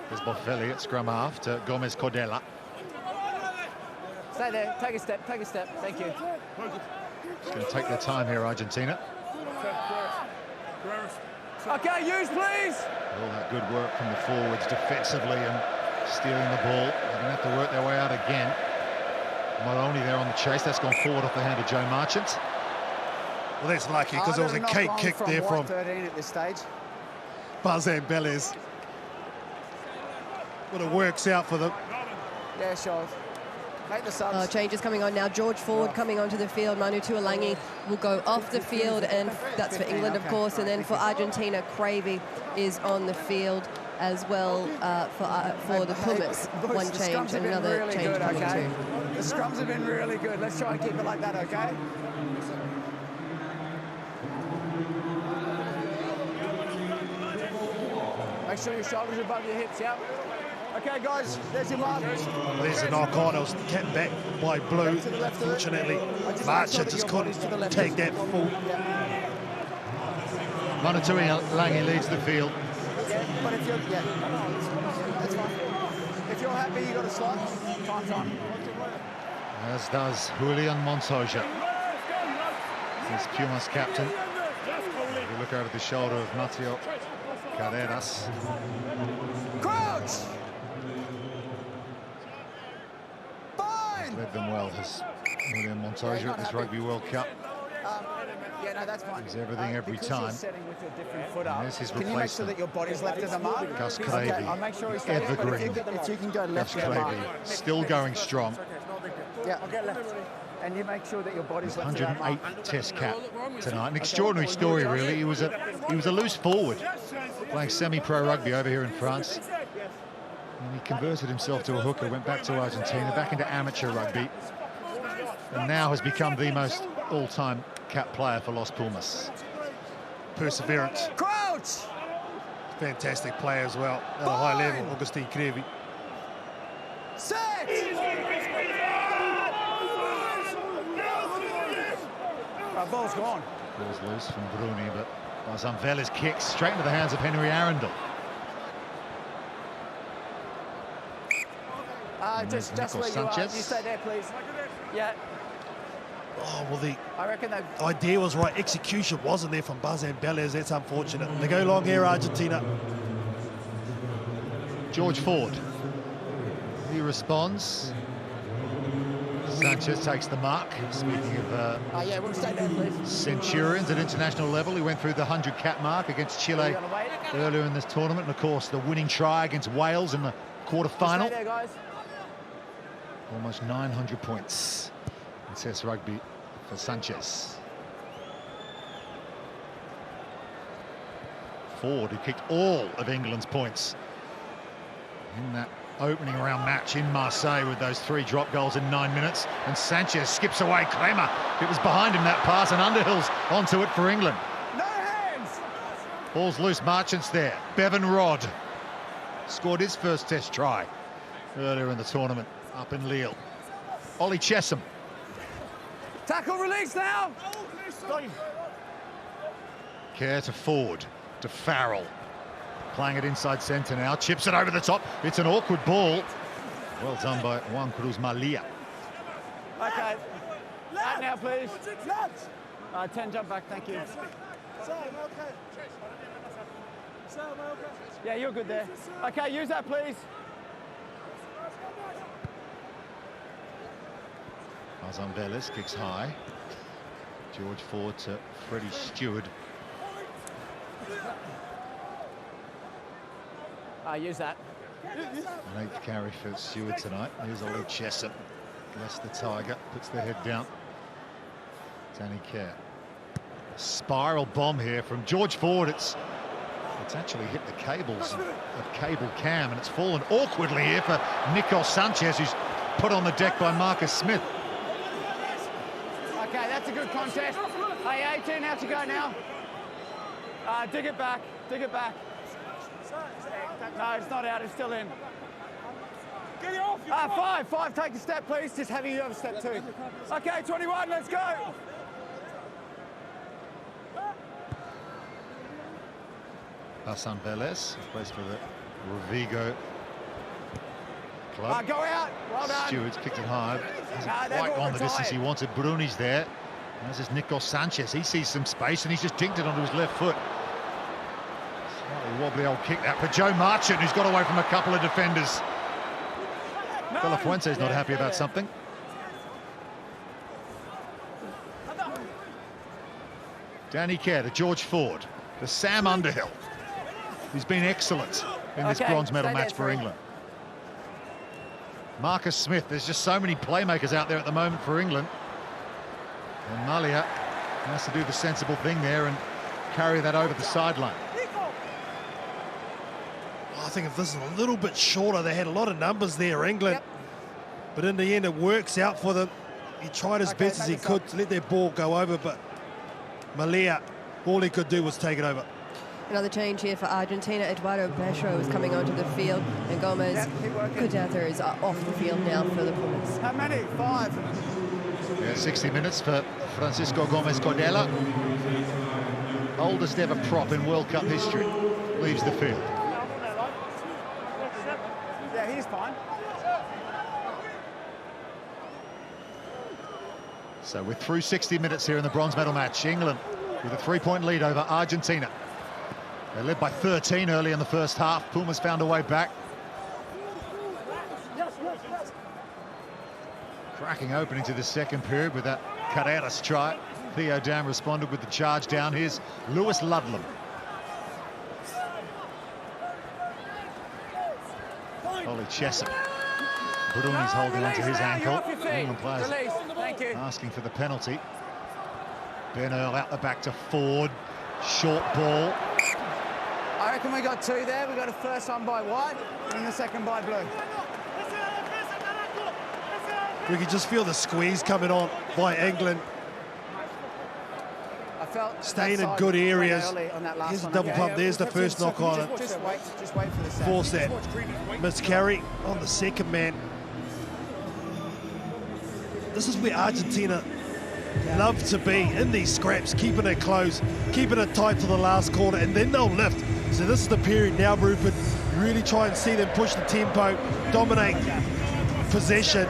[SPEAKER 1] There's Boffelli at scrum half to Gomez Cordella.
[SPEAKER 5] Stay there. Take a step. Take a step. Thank you.
[SPEAKER 1] Just going to take their time here, Argentina.
[SPEAKER 5] Okay, use, please.
[SPEAKER 1] All that good work from the forwards defensively and stealing the ball. They're going to have to work their way out again. Moroni there on the chase. That's gone forward off the hand of Joe Marchant.
[SPEAKER 2] Well, that's lucky because there was a cake kick there from
[SPEAKER 5] 13 at this stage.
[SPEAKER 2] Bazan Velez. But it works out for them.
[SPEAKER 5] Yeah, sure. Make the subs.
[SPEAKER 4] Changes coming on now. George Ford coming onto the field. Manu Tuolangi will go off the field, and that's for England, of course. And then for Argentina, Cravey is on the field as well for the Pumas. One change and another
[SPEAKER 5] really
[SPEAKER 4] change
[SPEAKER 5] good,
[SPEAKER 4] coming
[SPEAKER 5] okay?
[SPEAKER 4] too.
[SPEAKER 5] The scrums have been really good. Let's try and keep it like that, okay? Make sure your shoulders are above your hips, yeah? Okay, guys, there's your mark.
[SPEAKER 2] Well, there's a knock on. It was kept back by Blue. Fortunately, Marchant just couldn't take that full.
[SPEAKER 1] Manu Tuolangi leads the field.
[SPEAKER 5] Yeah, but if you're, that's fine. If you're happy, you got a slot. Time's on.
[SPEAKER 1] As does Julian Montoya. He's Pumas captain. We look over the shoulder of Mateo Carreras.
[SPEAKER 5] Crouch!
[SPEAKER 1] Led them well, has Julian Montoya at this Rugby World Cup.
[SPEAKER 5] Yeah, no, that's fine.
[SPEAKER 1] He's everything every
[SPEAKER 5] because
[SPEAKER 1] time.
[SPEAKER 5] You're setting with your different foot up.
[SPEAKER 1] There's his
[SPEAKER 5] Can you make sure
[SPEAKER 1] replacement.
[SPEAKER 5] that your body's left of the mark?
[SPEAKER 1] Gus
[SPEAKER 5] Okay,
[SPEAKER 1] Cravey.
[SPEAKER 5] I'll make sure he's safe, but
[SPEAKER 1] Evergreen.
[SPEAKER 5] if you can go left
[SPEAKER 1] Gus
[SPEAKER 5] of the mark.
[SPEAKER 1] Cravey, still going strong.
[SPEAKER 5] Yeah, I'll get left. And you make sure that your body's left of that mark.
[SPEAKER 1] 108 Test cap tonight. An extraordinary story, really. He was a loose forward, playing semi-pro rugby over here in France. And he converted himself to a hooker, went back to Argentina, back into amateur rugby, and now has become the most all-time cap player for Los Pumas.
[SPEAKER 2] Perseverance.
[SPEAKER 3] Crouch!
[SPEAKER 2] Fantastic player as well, at a high level, Agustin Cravey.
[SPEAKER 3] Set! Ball's gone.
[SPEAKER 1] Ball's loose from Bruni, but Zamvela's kick straight into the hands of Henry Arundel.
[SPEAKER 5] Just where you are. You stay there, please. Yeah.
[SPEAKER 2] Oh, well, the
[SPEAKER 5] I reckon they...
[SPEAKER 2] idea was right. Execution wasn't there from Baz and Bellez. That's unfortunate. They go long here, Argentina.
[SPEAKER 1] George Ford. He responds. Sanchez takes the mark. Speaking of
[SPEAKER 5] yeah, we'll stay there, please.
[SPEAKER 1] Centurions at international level, he went through the 100-cap mark against Chile earlier in this tournament, and of course the winning try against Wales in the quarter-final.
[SPEAKER 5] Stay there, guys.
[SPEAKER 1] Almost 900 points in Test rugby for Sanchez. Ford, who kicked all of England's points in that opening round match in Marseille with those 3 drop goals in 9 minutes, and Sanchez skips away. Kremer, it was behind him, that pass, and Underhill's onto it for England.
[SPEAKER 3] No hands!
[SPEAKER 1] Ball's loose, Marchant's there. Bevan Rodd scored his first Test try earlier in the tournament up in Lille. Ollie Chesham.
[SPEAKER 3] Tackle release now!
[SPEAKER 1] Care to Ford, to Farrell. Playing it inside centre now, chips it over the top. It's an awkward ball. Well done by Juan Cruz Malia.
[SPEAKER 5] Okay. Out now, please. 10 jump back, thank you. Yeah, you're good there. Okay, use that, please.
[SPEAKER 1] Zambelis kicks high. George Ford to Freddie Stewart.
[SPEAKER 5] Use that.
[SPEAKER 1] An 8th carry for Stewart tonight. Here's Ollie Chesham. Bless the Tiger, puts the head down. Danny Kerr. Spiral bomb here from George Ford. It's actually hit the cables of cable cam, and it's fallen awkwardly here for Nico Sanchez, who's put on the deck by Marcus Smith.
[SPEAKER 5] Okay, that's a good contest. Hey, 18 out to go now. Dig it back, dig it back. No, it's not out, it's still in.
[SPEAKER 3] Get it off!
[SPEAKER 5] 5, take a step, please. Just have you have a step too. Okay, 21, let's go.
[SPEAKER 1] Hassan Velez, plays for the Rovigo club.
[SPEAKER 5] Go out, well done.
[SPEAKER 1] Stewart's kicked it high. Hasn't
[SPEAKER 5] they've
[SPEAKER 1] quite
[SPEAKER 5] all
[SPEAKER 1] gone the distance he
[SPEAKER 5] retired.
[SPEAKER 1] wanted. Bruni's there. This is Nico Sanchez. He sees some space and he's just dinked it onto his left foot. Slightly wobbly old kick that for Joe Marchant, who's got away from a couple of defenders. Villafuente's not happy about something. Danny Kerr to George Ford to Sam Underhill, who's been excellent in this bronze medal match for England. Marcus Smith, there's just so many playmakers out there at the moment for England. And Malia has to do the sensible thing there and carry that over the sideline.
[SPEAKER 2] I think if this is a little bit shorter, they had a lot of numbers there, England. Yep. But in the end, it works out for them. He tried as best as he could to let their ball go over, but Malia, all he could do was take it over.
[SPEAKER 4] Another change here for Argentina. Eduardo Becho is coming onto the field, and Gomez Codether is off the field now for the Pumas.
[SPEAKER 5] How many? 5.
[SPEAKER 1] Yeah, 60 minutes for Francisco Gomez Codella. Oldest ever prop in World Cup history. Leaves the field.
[SPEAKER 5] Yeah, he's fine.
[SPEAKER 1] So we're through 60 minutes here in the bronze medal match. England with a 3-point lead over Argentina. They led by 13 early in the first half. Pumas found a way back. Cracking opening to the second period with that Carreras try. Theo Dam responded with the charge down. Here's Lewis Ludlam. Ollie Chesham. Bruni's holding onto his ankle. England players asking for the penalty. Ben Earl out the back to Ford. Short ball.
[SPEAKER 5] I reckon we got two there. We got a first one by White and the second by Blue.
[SPEAKER 2] We could just feel the squeeze coming on by England.
[SPEAKER 5] I felt
[SPEAKER 2] staying in good areas. Here's a double pump. There's the first knock on it.
[SPEAKER 5] Just wait for the set.
[SPEAKER 2] Force that miscarry on the second man. This is where Argentina love to be, in these scraps, keeping it close, keeping it tight to the last quarter, and then they'll lift. So this is the period now, Rupert. You really try and see them push the tempo, dominate possession.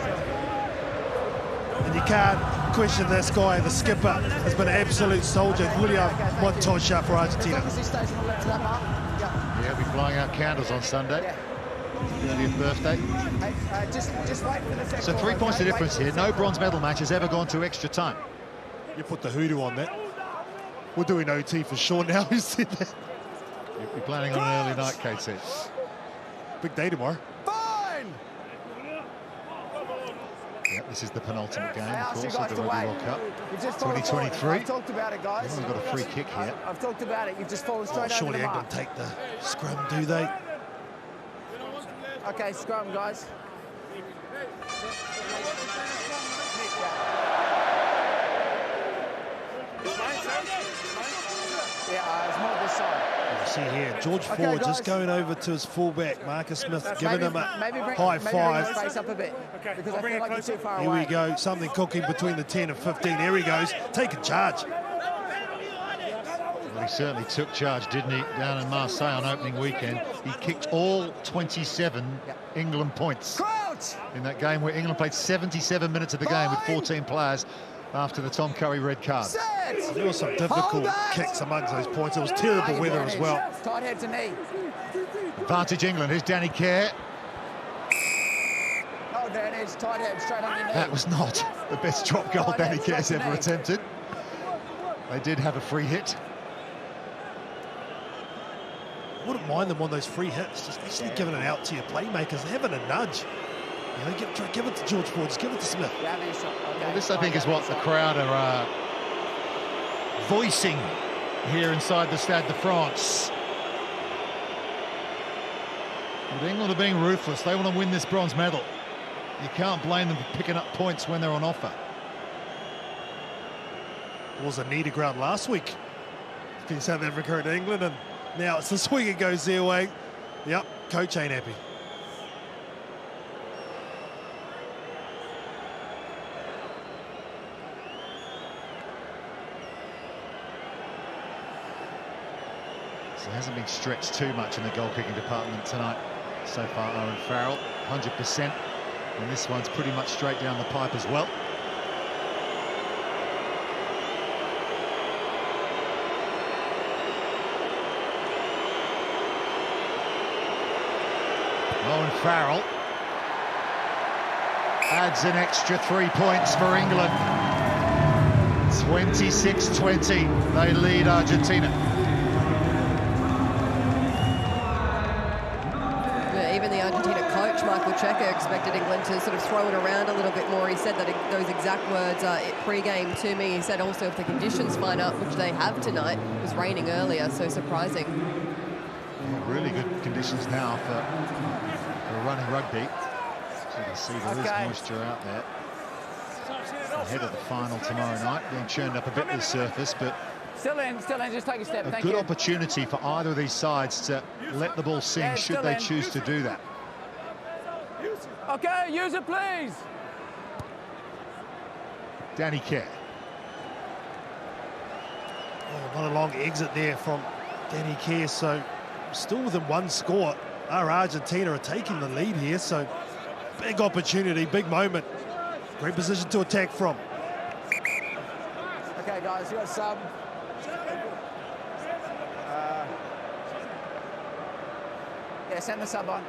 [SPEAKER 2] And you can't question this guy. The skipper has been an absolute soldier. William Montoya for Argentina.
[SPEAKER 1] Yeah, we'll be blowing out candles on Sunday. 30th birthday.
[SPEAKER 5] Just wait for the second.
[SPEAKER 1] So 3 points the difference here. No bronze medal match has ever gone to extra time.
[SPEAKER 2] You put the hoodoo on that. We're doing OT for sure now. Who said that?
[SPEAKER 1] You'll be planning on an early night, Kate said.
[SPEAKER 2] Big day tomorrow.
[SPEAKER 5] Fine!
[SPEAKER 1] Yeah, this is the penultimate game, of
[SPEAKER 5] I'll
[SPEAKER 1] course,
[SPEAKER 5] ask you
[SPEAKER 1] of
[SPEAKER 5] guys
[SPEAKER 1] the
[SPEAKER 5] to
[SPEAKER 1] Rugby
[SPEAKER 5] wait.
[SPEAKER 1] World Cup.
[SPEAKER 5] You've just fallen
[SPEAKER 1] 2023.
[SPEAKER 5] forward. I've talked about it, guys.
[SPEAKER 1] We've got a free kick here.
[SPEAKER 5] I've talked about it. You've just fallen straight over
[SPEAKER 2] Surely
[SPEAKER 5] the mark.
[SPEAKER 2] England take the scrum, do they?
[SPEAKER 5] Okay, scrum, guys. Yeah, it's more this side.
[SPEAKER 2] You see here, George
[SPEAKER 5] Okay,
[SPEAKER 2] Ford
[SPEAKER 5] guys.
[SPEAKER 2] just going over to his fullback, Marcus Smith, giving him a
[SPEAKER 5] maybe bring
[SPEAKER 2] high
[SPEAKER 5] Maybe
[SPEAKER 2] five.
[SPEAKER 5] bring the space up a bit, because I feel like you're too far
[SPEAKER 2] Here
[SPEAKER 5] away.
[SPEAKER 2] we go, something cooking between the 10 and 15. There he goes, taking charge.
[SPEAKER 1] Well, he certainly took charge, didn't he, down in Marseille on opening weekend. He kicked all 27 England points
[SPEAKER 5] Crouch!
[SPEAKER 1] in that game where England played 77 minutes of the game with 14 players after the Tom Curry red card.
[SPEAKER 5] Set!
[SPEAKER 2] There were some difficult kicks amongst those points. It was terrible weather as well.
[SPEAKER 5] Tight head to knee.
[SPEAKER 1] Advantage England. Here's Danny Kerr.
[SPEAKER 5] Oh, there it is. Tight head, straight on your knee.
[SPEAKER 1] That was not the best drop goal Danny Kerr's ever attempted. They did have a free hit.
[SPEAKER 2] Wouldn't mind them on those free hits, just actually giving it out to your playmakers, having a nudge. You know, give it to George Ford, just give it to Smith.
[SPEAKER 5] Yeah, no shot. Okay.
[SPEAKER 1] Well, this, I think, is what the crowd are voicing here inside the Stade de France. But England are being ruthless. They want to win this bronze medal. You can't blame them for picking up points when they're on offer.
[SPEAKER 2] It was a needy ground last week between South Africa and England, and now it's this week it goes their way. Yep, coach ain't happy.
[SPEAKER 1] So he hasn't been stretched too much in the goal-kicking department tonight so far, Owen Farrell, 100%. And this one's pretty much straight down the pipe as well. Owen Farrell adds an extra 3 points for England. 26-20, they lead Argentina.
[SPEAKER 4] Even the Argentina coach, Michael Cheika, expected England to sort of throw it around a little bit more. He said that those exact words pre-game to me. He said also if the conditions line up, which they have tonight, it was raining earlier, so surprising.
[SPEAKER 1] Yeah, really good conditions now for running rugby. So you can see there is moisture out there. Ahead of the final tomorrow night, being churned up a bit to the surface, but
[SPEAKER 5] Still in, just take a step.
[SPEAKER 1] a
[SPEAKER 5] Thank
[SPEAKER 1] good
[SPEAKER 5] you.
[SPEAKER 1] opportunity for either of these sides to let the ball sing
[SPEAKER 5] Yeah,
[SPEAKER 1] should
[SPEAKER 5] still
[SPEAKER 1] they
[SPEAKER 5] in.
[SPEAKER 1] choose to do that.
[SPEAKER 5] Okay, use it, please.
[SPEAKER 1] Danny Kerr.
[SPEAKER 2] Oh, not a long exit there from Danny Kerr, so still within one score. Our Argentina are taking the lead here, so big opportunity, big moment. Great position to attack from.
[SPEAKER 5] Okay, guys, you got sub. Yeah, send the sub on.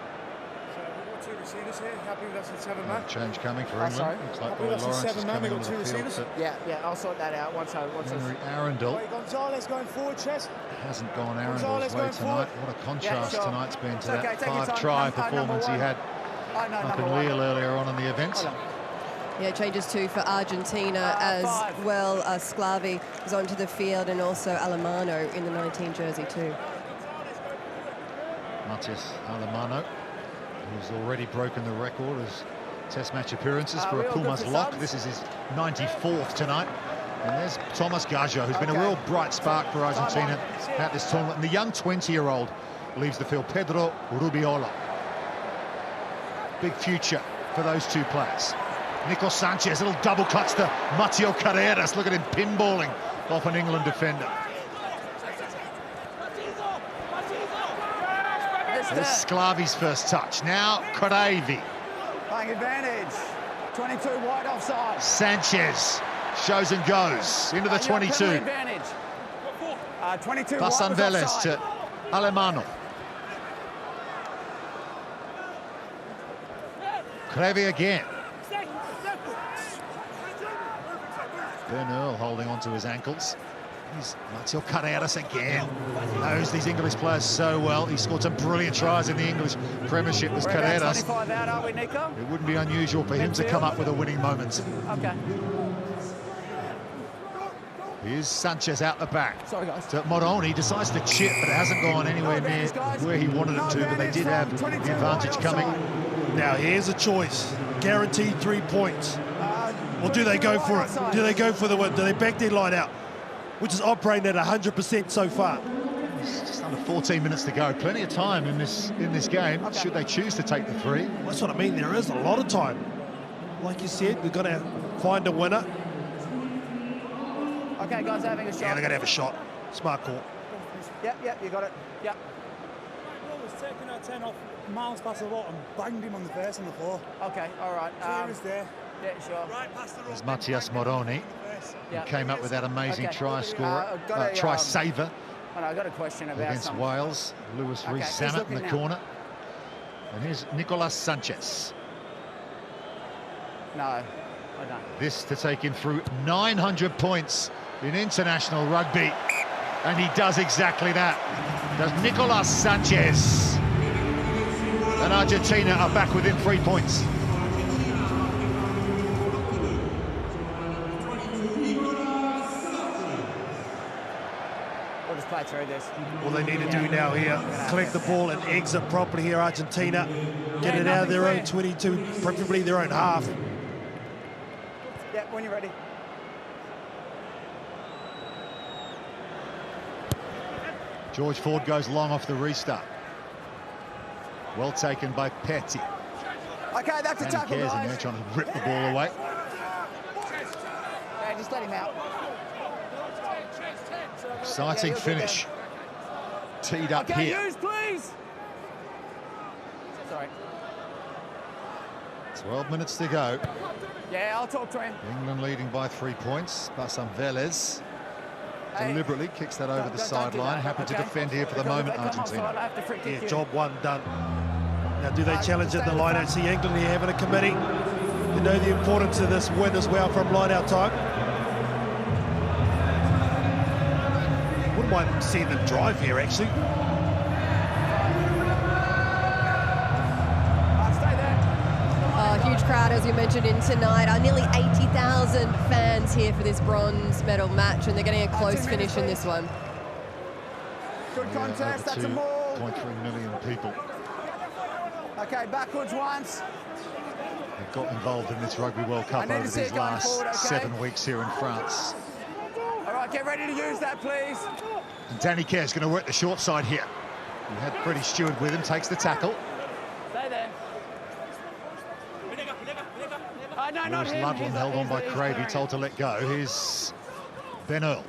[SPEAKER 6] two receivers here. Happy with us in 7 man.
[SPEAKER 1] Change coming for England.
[SPEAKER 5] sorry.
[SPEAKER 1] Looks like
[SPEAKER 6] Happy
[SPEAKER 1] Roy
[SPEAKER 6] with us in
[SPEAKER 1] Lawrence is
[SPEAKER 6] 7 man.
[SPEAKER 1] coming
[SPEAKER 6] We've
[SPEAKER 1] onto
[SPEAKER 6] got two
[SPEAKER 1] the field
[SPEAKER 6] receivers.
[SPEAKER 1] for
[SPEAKER 5] Yeah, I'll sort that out once
[SPEAKER 1] Henry Arundel.
[SPEAKER 6] Right, Gonzalez going forward, Chess.
[SPEAKER 1] Hasn't gone Arendel's
[SPEAKER 6] Gonzalez
[SPEAKER 1] way
[SPEAKER 6] going
[SPEAKER 1] tonight.
[SPEAKER 6] forward.
[SPEAKER 1] What a contrast
[SPEAKER 5] sure.
[SPEAKER 1] tonight's been to
[SPEAKER 5] It's okay,
[SPEAKER 1] that
[SPEAKER 5] take your time.
[SPEAKER 1] 5-try
[SPEAKER 5] Number
[SPEAKER 1] performance he
[SPEAKER 5] one.
[SPEAKER 1] had
[SPEAKER 5] I know,
[SPEAKER 1] up in
[SPEAKER 5] number one.
[SPEAKER 1] Lille earlier on in the event.
[SPEAKER 5] Hold on.
[SPEAKER 4] Yeah, changes too for Argentina as
[SPEAKER 5] 5.
[SPEAKER 4] well. Sclavi is onto the field, and also Alemano in the 19 jersey too.
[SPEAKER 1] Matias Alemano, who's already broken the record as Test match appearances for a
[SPEAKER 5] real good
[SPEAKER 1] Pumas
[SPEAKER 5] for
[SPEAKER 1] lock.
[SPEAKER 5] subs.
[SPEAKER 1] This is his 94th tonight. And there's Thomas Gajo, who's been a real bright spark for Argentina at this tournament. And the young 20-year-old leaves the field, Pedro Rubiola. Big future for those two players. Nico Sanchez, a little double clutch to Mateo Carreras. Look at him pinballing off an England defender. There's Sclavi's first touch. Now Crevi.
[SPEAKER 3] Playing advantage. 22 wide offside.
[SPEAKER 1] Sanchez shows and goes into the 22.
[SPEAKER 3] Advantage. 22
[SPEAKER 1] Passan
[SPEAKER 3] wide
[SPEAKER 1] Vélez
[SPEAKER 3] offside.
[SPEAKER 1] to Alemano. Crevi again. Ben Earl holding on to his ankles. He's Mateo Carreras again. Knows these English players so well. He scored some brilliant tries in the English Premiership as
[SPEAKER 5] We're about
[SPEAKER 1] Carreras.
[SPEAKER 5] 25 out, aren't we, Nico?
[SPEAKER 1] It wouldn't be unusual for him to come up with a winning moment.
[SPEAKER 5] Okay.
[SPEAKER 1] Here's Sanchez out the back.
[SPEAKER 5] Sorry, guys.
[SPEAKER 1] To Moroni, decides to chip, but it hasn't gone anywhere near where he wanted it to, but they did have the advantage coming.
[SPEAKER 2] Now, here's a choice. Guaranteed 3 points. Or do they go for it? Do they go for the win? Do they back their line out? Which is operating at 100% so far.
[SPEAKER 1] It's just under 14 minutes to go. Plenty of time in this game, should they choose to take the 3.
[SPEAKER 2] That's what I mean. There is a lot of time. Like you said, we've got to find a winner.
[SPEAKER 5] Okay, guys, having a shot.
[SPEAKER 2] Yeah, they're going to have a shot. Smart call.
[SPEAKER 5] Yep, you got it. Yep.
[SPEAKER 6] Ball was taking our 10 off miles past the lot and banged him on the face on the floor.
[SPEAKER 5] Okay, all right.
[SPEAKER 6] Clear as day.
[SPEAKER 5] Yeah, sure.
[SPEAKER 6] Right past the
[SPEAKER 1] There's Matias Moroni, who came up with that amazing
[SPEAKER 5] Okay.
[SPEAKER 1] try scorer,
[SPEAKER 5] I've got a,
[SPEAKER 1] try saver
[SPEAKER 5] Oh, no, I got a question about
[SPEAKER 1] against
[SPEAKER 5] something.
[SPEAKER 1] Wales. Lewis
[SPEAKER 5] Okay,
[SPEAKER 1] Rees
[SPEAKER 5] he's
[SPEAKER 1] Zammit in the
[SPEAKER 5] looking now.
[SPEAKER 1] corner. And here's Nicolas Sanchez.
[SPEAKER 5] No, I don't.
[SPEAKER 1] This to take him through 900 points in international rugby. And he does exactly that. Does Nicolas Sanchez. And Argentina are back within 3 points.
[SPEAKER 5] We'll just play through this.
[SPEAKER 2] All they need to do now here, collect the ball and exit properly here, Argentina. Get it out of their own 22, preferably their own half.
[SPEAKER 5] Yeah, when you're ready.
[SPEAKER 1] George Ford goes long off the restart. Well taken by Petty.
[SPEAKER 3] Okay, that's a
[SPEAKER 1] Danny
[SPEAKER 3] tackle,
[SPEAKER 1] Cares in there
[SPEAKER 3] guys.
[SPEAKER 1] trying to rip the ball away.
[SPEAKER 5] Yeah, just let him out.
[SPEAKER 1] Exciting finish. Teed up
[SPEAKER 5] Okay,
[SPEAKER 1] here.
[SPEAKER 5] use, please. Sorry.
[SPEAKER 1] 12 minutes to go.
[SPEAKER 5] Yeah, I'll talk to him.
[SPEAKER 1] England leading by 3 points. Passan Vélez
[SPEAKER 5] Hey.
[SPEAKER 1] deliberately kicks that over the
[SPEAKER 5] Don't do
[SPEAKER 1] sideline.
[SPEAKER 5] that,
[SPEAKER 1] Happy to
[SPEAKER 5] okay?
[SPEAKER 1] defend here for the
[SPEAKER 5] Because if
[SPEAKER 1] moment,
[SPEAKER 5] they come
[SPEAKER 1] Argentina.
[SPEAKER 5] offside, I have to free kick
[SPEAKER 2] Yeah,
[SPEAKER 5] you.
[SPEAKER 2] job one done. Now, do they challenge at the line-out? See England here having a committee. They know the importance of this win as well from line-out time. Wouldn't mind seeing them drive here, actually.
[SPEAKER 5] Stay there.
[SPEAKER 4] Huge crowd, as you mentioned, in tonight. Nearly 80,000 fans here for this bronze medal match, and they're getting a close finish in this one.
[SPEAKER 3] Good contest, that's a maul.
[SPEAKER 1] 2.3 million people
[SPEAKER 3] Okay, backwards once.
[SPEAKER 1] have got involved in this Rugby World Cup
[SPEAKER 3] I need to
[SPEAKER 1] over
[SPEAKER 3] see
[SPEAKER 1] these
[SPEAKER 3] it going
[SPEAKER 1] last
[SPEAKER 3] forward, okay?
[SPEAKER 1] 7 weeks here in France.
[SPEAKER 3] All right, get ready to use that, please.
[SPEAKER 1] And Danny Care's going to work the short side here. He had Freddie Stewart with him, takes the tackle.
[SPEAKER 5] Stay there. No, not
[SPEAKER 1] Lewis
[SPEAKER 5] him.
[SPEAKER 1] Ludlam held on by
[SPEAKER 5] he's
[SPEAKER 1] Crevi,
[SPEAKER 5] clearing
[SPEAKER 1] told
[SPEAKER 5] it.
[SPEAKER 1] to let go. Here's Ben Earl.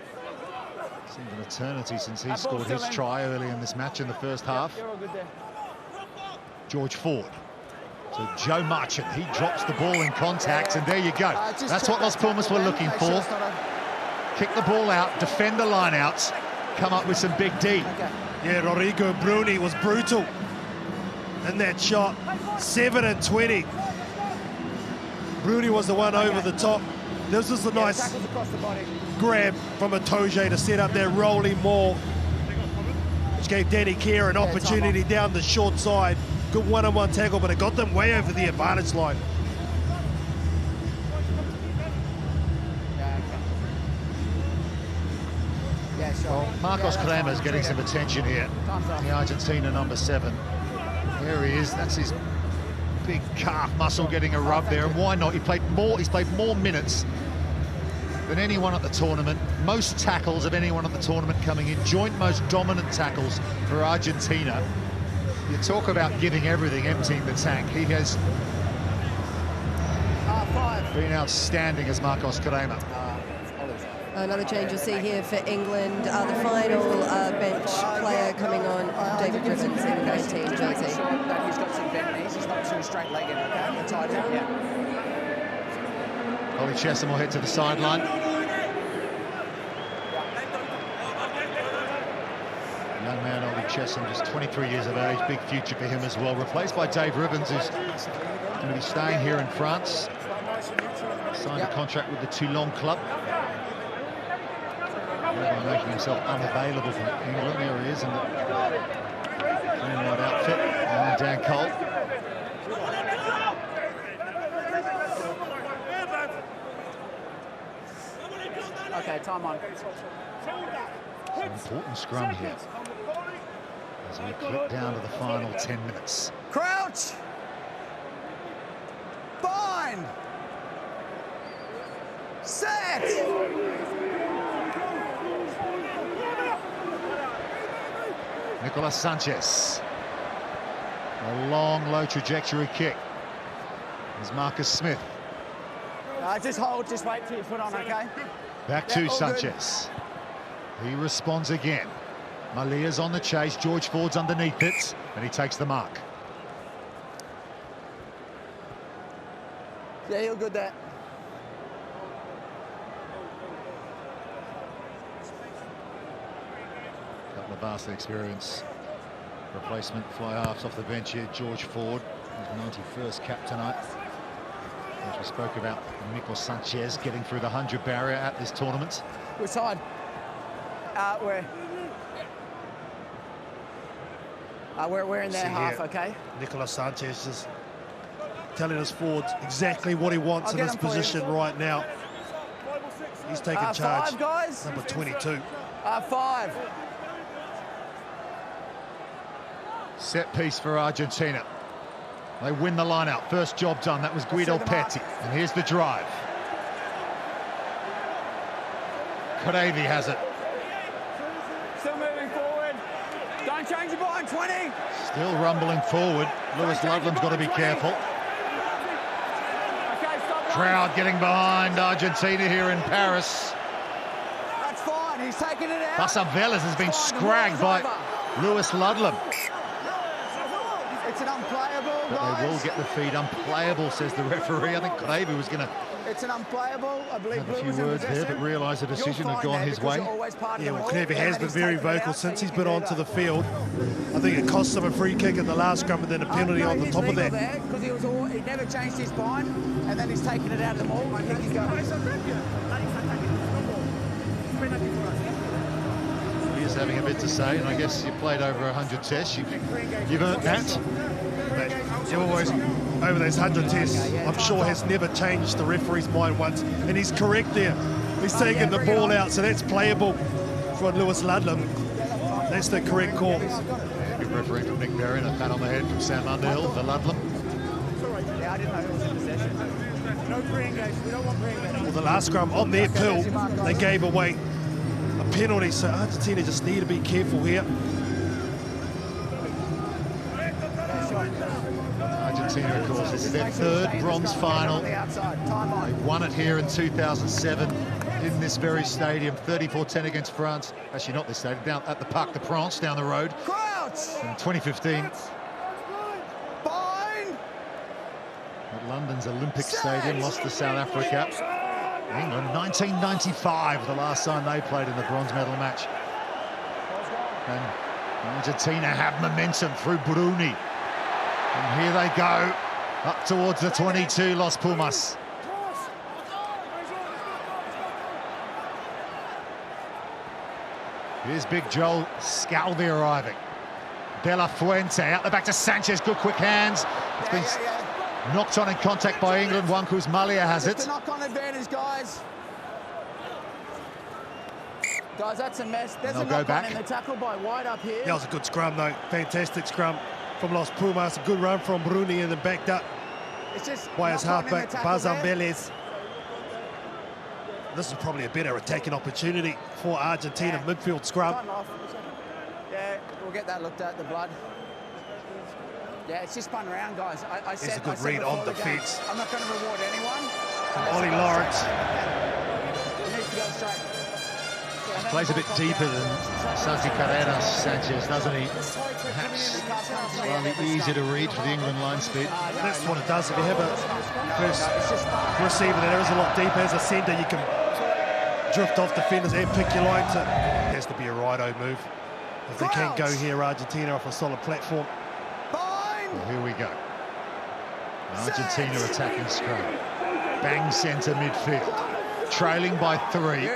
[SPEAKER 1] Seemed an eternity since he
[SPEAKER 5] That ball's
[SPEAKER 1] scored his
[SPEAKER 5] still in.
[SPEAKER 1] try early in this match in the first half.
[SPEAKER 5] You're all good there.
[SPEAKER 1] George Ford. So Joe Marchant, he drops the ball in contact, and there you go.
[SPEAKER 3] Just
[SPEAKER 1] That's
[SPEAKER 3] check
[SPEAKER 1] what Los
[SPEAKER 3] that
[SPEAKER 1] Pumas
[SPEAKER 3] tackle
[SPEAKER 1] were
[SPEAKER 3] then,
[SPEAKER 1] looking
[SPEAKER 3] make sure
[SPEAKER 1] for.
[SPEAKER 3] it's not a-
[SPEAKER 1] Kick the ball out, defend the line-outs, come up with some big D.
[SPEAKER 5] Okay.
[SPEAKER 2] Yeah, Rodrigo Bruni was brutal. in that shot. 7 and 20. Bruni was the one over the top. This is a nice grab from Itoje to set up that rolling maul, which gave Danny Kerr an opportunity down the short side. Good one-on-one tackle, but it got them way over the advantage line.
[SPEAKER 1] Well, Marcos Kramer is getting some attention here. The Argentina number 7. There he is. That's his big calf muscle getting a rub there. And why not? He's played more minutes than anyone at the tournament. Most tackles of anyone at the tournament coming in. Joint most dominant tackles for Argentina. You talk about giving everything, emptying the tank. He has been outstanding as Marcos Kramer.
[SPEAKER 4] Another change you'll see here for England. The final bench player coming on, David Griffiths in the 19 jersey.
[SPEAKER 5] He's got some bent knees. He's not too straight-legged. Okay, the tight end, yeah.
[SPEAKER 1] Ollie Chesham will head to the sideline. Young man Ollie Chesham, just 23 years of age, big future for him as well. Replaced by Dave Ribbons, who's going to be staying here in France. Signed a contract with the Toulon club. Making himself unavailable from England. There he is in the green white outfit. And Dan Cole.
[SPEAKER 5] Okay, time on.
[SPEAKER 1] An important scrum here as we clip down to the final 10 minutes.
[SPEAKER 3] Crouch! Bind! Set!
[SPEAKER 1] Nicolas Sanchez. A long, low trajectory kick. There's Marcus Smith.
[SPEAKER 5] Just hold, just wait till you put on, okay?
[SPEAKER 1] Back to Sanchez. He responds again. Malia's on the chase. George Ford's underneath it, and he takes the mark.
[SPEAKER 5] Yeah, he'll good that.
[SPEAKER 1] Couple of vastly experienced replacement fly halves off the bench here. George Ford, his 91st cap tonight. As we spoke about, Nico Sanchez getting through the 100 barrier at this tournament.
[SPEAKER 5] Which side? We're in their half, okay?
[SPEAKER 2] Nicolas Sanchez is telling us forwards exactly what he wants in this position right now. He's taking charge.
[SPEAKER 5] 5, guys.
[SPEAKER 2] Number 22.
[SPEAKER 5] 5.
[SPEAKER 1] Set piece for Argentina. They win the line out. First job done. That was Guido Petti. And here's the drive. Karevi has it.
[SPEAKER 5] Still moving forward. Don't change your mind, 20.
[SPEAKER 1] Still rumbling forward. Lewis Ludlam's got to be careful.
[SPEAKER 5] Okay, stop.
[SPEAKER 1] Crowd getting behind Argentina here in Paris.
[SPEAKER 5] That's fine. He's taking it out.
[SPEAKER 1] Passavelas has been scragged by Lewis Ludlam.
[SPEAKER 5] It's an unplayable,
[SPEAKER 1] But
[SPEAKER 5] guys.
[SPEAKER 1] they will get the feed unplayable, says the referee. I think Karevi was going to
[SPEAKER 5] It's an unplayable. I believe
[SPEAKER 1] have a few words there, but realised the decision had gone his way.
[SPEAKER 2] Yeah, well, Karevi has been very vocal since he's been onto the field. I think it cost him a free kick in the last scrum and then a penalty on the top of that.
[SPEAKER 5] Because he never changed his spine, and then he's taking it out of the ball. I think he's going.
[SPEAKER 1] He is having a bit to say, and I guess you played over 100 tests. You've earned that.
[SPEAKER 2] But you always, over those 100 tests, I'm sure has never changed the referee's mind once. And he's correct there. He's taken the ball out, so that's playable for Lewis Ludlam. That's the correct call.
[SPEAKER 1] Good referee from Nick Berry, and a pat on the head from Sam Underhill for Ludlam.
[SPEAKER 5] Yeah, I didn't know it was in possession. No pre-engage. We don't want pre-engage.
[SPEAKER 2] Well, the last scrum on their pill, they gave away a penalty, so Argentina just need to be careful here.
[SPEAKER 1] Argentina, of course, this is their third bronze final. They won it here in 2007 in this very stadium, 34-10 against France. Actually, not this stadium, down at the Parc de France down the road. In 2015. At London's Olympic Stadium, lost to South Africa. England, 1995, the last time they played in the bronze medal match. And Argentina have momentum through Bruni. And here they go, up towards the 22, Los Pumas. Here's Big Joel Scalvi arriving. De La Fuente out the back to Sanchez, good quick hands. It's been knocked on in contact by England. Wankus Malia has it.
[SPEAKER 5] Just a knock-on advantage, guys. Guys, that's a mess. There's a knock-on in the tackle by White up here.
[SPEAKER 2] That was a good scrum, though. Fantastic scrum from Los Pumas. A good run from Bruni and then backed up by his halfback, Bazan Velez. This is probably a better attacking opportunity for Argentina midfield scrum.
[SPEAKER 5] Yeah, we'll get that looked at, the blood. Yeah, it's just spun around, guys. I said,
[SPEAKER 2] it's a good read on defence.
[SPEAKER 5] I'm not going to reward anyone.
[SPEAKER 2] Ollie Lawrence.
[SPEAKER 5] He needs to go straight.
[SPEAKER 1] Plays a bit deeper than Santi Carreras, Sanchez, doesn't he? Perhaps slightly easier to read for the England line speed.
[SPEAKER 2] That's what it does. If you have a first receiver that is a lot deeper as a centre, you can drift off defenders and pick your lines. It has to be a righto move. If they can't go here, Argentina off a solid platform.
[SPEAKER 1] Well, here we go. Argentina attacking scrum. Bang centre midfield. Trailing by 3.